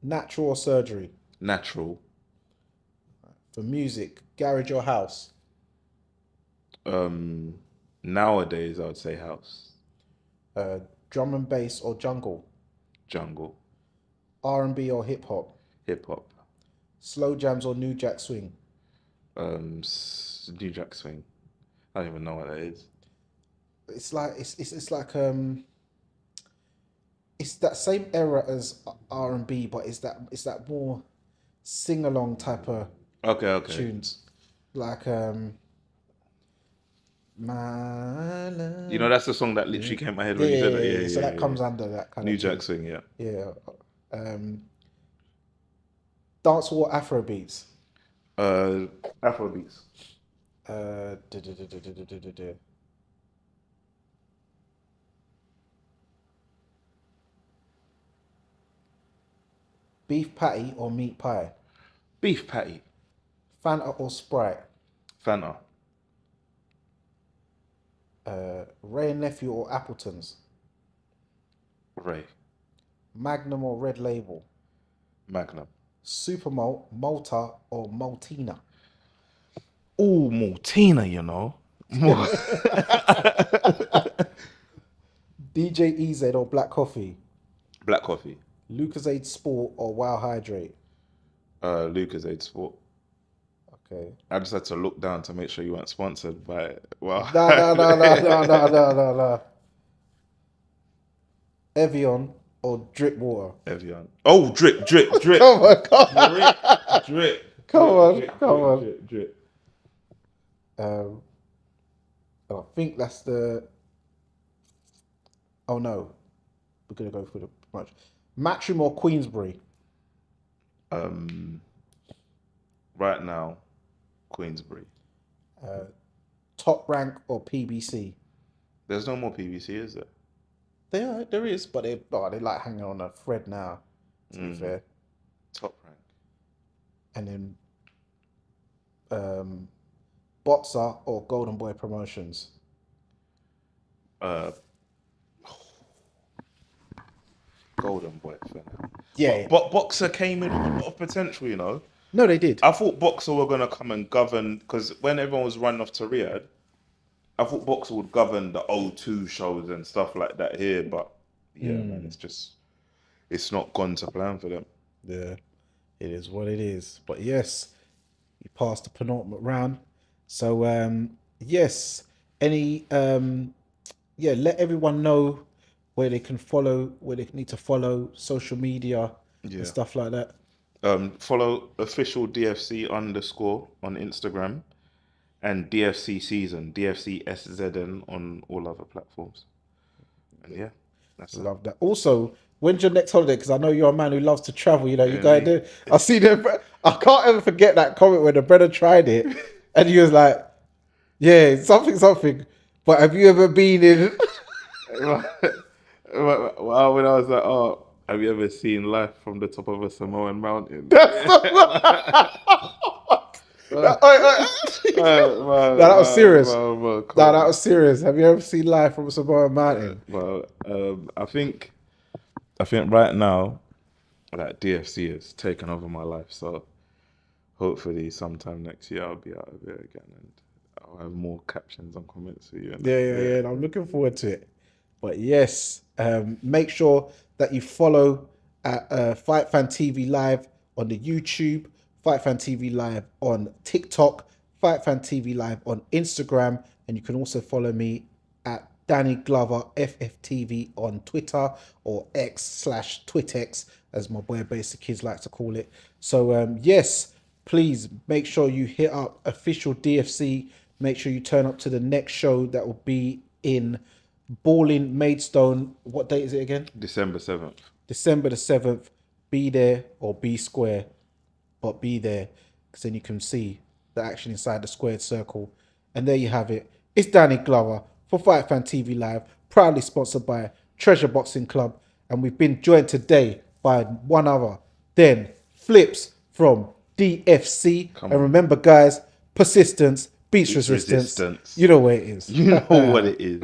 Natural or surgery. Natural. For music, garage or house. Nowadays, I would say house. Drum and bass or jungle. Jungle. R&B or hip hop. Hip hop. Slow jams or new jack swing. New Jack Swing. I don't even know what that is. It's like it's like it's that same era as R&B, but it's that more sing along type of Okay. tunes, like my love. You know, that's the song that literally came to my head when you said that. Yeah. So that comes under that kind New of Jack tune. Swing, yeah. Yeah. Dancehall or Afro beats. Afrobeats. Beef patty or meat pie. Beef patty. Fanta or Sprite. Fanta. Ray and Nephew or Appletons. Ray. Magnum or Red Label. Magnum. Super Malt, Malta or Maltina. Oh, Maltina, you know. DJ EZ or Black Coffee. Black coffee. Lucozade Sport or Wow Hydrate. Lucozade Sport. Okay. I just had to look down to make sure you weren't sponsored by. Well, No. Evian or Drip Water. Evian. Oh, drip. Come on, Drip. Come on. Drip. I think that's the. Oh no, we're gonna go through the much. Matchroom or Queensbury. Right now, Queensbury. Top Rank or PBC. There's no more PVC, is there? There is, but they like hanging on a thread now. To be fair. Top Rank. And then, Boxer or Golden Boy Promotions. Golden Boy for now. Yeah. But Boxer came in with a lot of potential, you know. No, they did. I thought Boxer were gonna come and govern, because when everyone was running off to Riyadh, I thought Boxer would govern the O2 shows and stuff like that here, but yeah, man, it's not gone to plan for them. Yeah, it is what it is. But yes, he passed the penultimate round. So yes, let everyone know where they can follow, where they need to follow social media and stuff like that. Follow official DFC _ on Instagram and DFC season, DFC SZN on all other platforms. And yeah, that's Love that. Also, when's your next holiday? Because I know you're a man who loves to travel. You know, you guys do. I see the. I can't ever forget that comment when the brother tried it, and he was like, "Yeah, something." But have you ever been in? Well, when I was like, "Oh, have you ever seen life from the top of a Samoan mountain?" That was serious. That was serious. Have you ever seen live from Samoa Mountain? Well, I think right now, like DFC has taken over my life. So hopefully, sometime next year, I'll be out of it again, and I'll have more captions and comments for you. Yeah. And I'm looking forward to it. But yes, make sure that you follow at Fight Fan TV Live on the YouTube. Fight Fan TV Live on TikTok, Fight Fan TV Live on Instagram, and you can also follow me at Danny Glover FFTV on Twitter, or X/Twitex, as my boy Basic Kids like to call it. So yes, please make sure you hit up official DFC. Make sure you turn up to the next show that will be in Balling Maidstone. What date is it again? December 7th. December the 7th. Be there or be square, but be there, because then you can see the action inside the squared circle. And there you have it. It's Danny Glover for Fight Fan TV Live, proudly sponsored by Treasure Boxing Club. And we've been joined today by one other than Flips from DFC. And remember, guys, persistence beats resistance. Resistance. You know where it is. You know what it is.